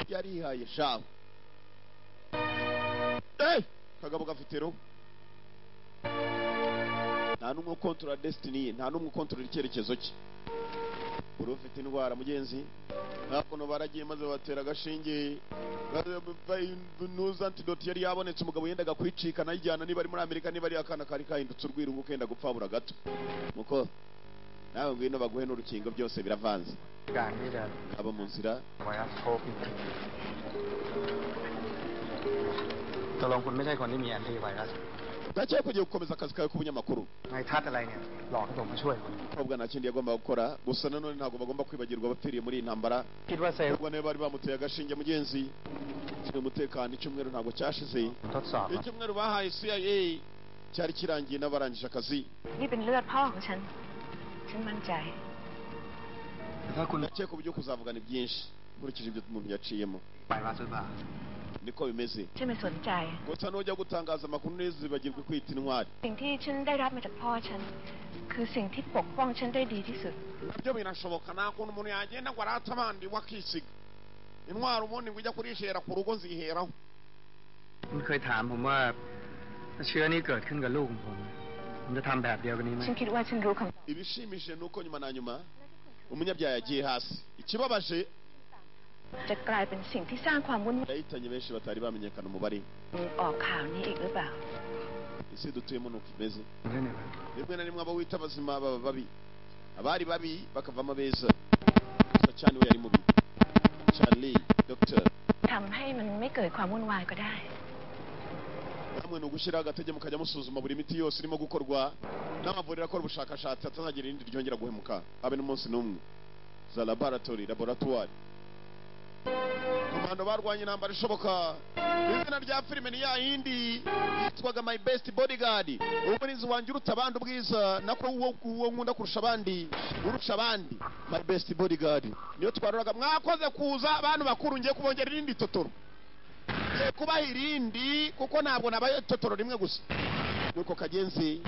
A: yarihaye shawe kagabo gafite roho nta n'umwe ukontorora destiny ye nta n'umwe ukontorora icyerekezo cye uri ufite indwara mugenzi hakuno baragiye maze batera agashinge nuza antidote yari yabonetse umugabo yendaga kwicika nayijyana niba ari muri Amerika niba ari akana kari kahindutse urwirungu kenda gupfabura gato muko nawe ngwino baguhe n'urukingo byose biravanze aba mu nzira
M: ตกลงคุณไม่ใช่คนที่มีแอนตี้ไวรัส
A: ndakeka kugiye gukomeza akazi kawe k'ubunyamakuru
C: นายทัศน์อะไรเนี่ยหลอกให้ผมมาช่วยคุณ
A: umukobwa nta kindi yagomba gukora gusa nanone ntabwo bagomba kwibagirwa abapfiriye muri iyi ntambara
C: คิดว่าเซลล์
A: ubwo niba bari bamuteye agashinge mugenzi ushinzwe umutekano icyumweru ntabwo cyashize
C: ทดสอบ
A: icyumweru bahaye CIA cyari kirangiye n'abarangije akazi
F: นี่เป็นเลือดพ่อของฉัน ฉันมั่นใจ
A: ndakeka uburyo kuzavugana byinshi nkurikije ibyo umuntu yaciyemo
C: ไปรัสหรือเปล่า
A: niko bimeze
F: ฉันไม่สนใจ
A: gusa nujya gutangaza amakuru ntizibagirwe kwita intwari
F: สิ่งที่ฉันได้รับมาจากพ่อฉัน คือสิ่งที่ปกป้องฉันได้ดีที่สุด
A: nabyo birashoboka nta kuntu umuntu yagenda ngo arate abandi wakisiga intwari ubundi ngo ujya kurishera ku rugo nziheraho
C: คุณเคยถามผมว่าถ้าเชื้อนี้เกิดขึ้นกับลูกของผมจะทำแบบเดียวกันนี้ไหม
F: ฉันคิดว่าฉันรู้คำ
A: ibishimishije ni uko nyuma na nyuma umunyabyaha yagiye hasi ikibabaje
F: จะกลายเป็นสิ่งที่สร้างความวุ่นวาย
A: yahitanye benshi batari bamenyekana umubare
F: ออกข่าวนี้อีกหรือเปล่า
A: isi dutuyemo nuko imeze rimwe na rimwe abo wita abazima baba babi abari babi bakavamo abeza gusa cyane we yari mubi Charlie Doctor
F: ทำให้มันไม่เกิดความวุ่นวายก็ได้
A: namwe ni ugushyiraho agatege mukajya musuzuma buri miti yose irimo gukorwa n'amavuriro akora ubushakashatsi atazagira irindi ryongera guhemuka habe n'umunsi n'umwe za laboratoire komando barwanya intambara ishoboka izina rya filime ni ya yindi yitwaga My Best Bodyguard umurinzi wanjye uruta abandi ubwiza nako uwo nkunda kurusha abandi urusha abandi My Best Bodyguard niyo twaroraga mwakoze kuza abantu bakuru ngiye kubongera irindi totoro kubaha irindi kuko ntabwo nabaye totoro rimwe gusa nuko kagenzi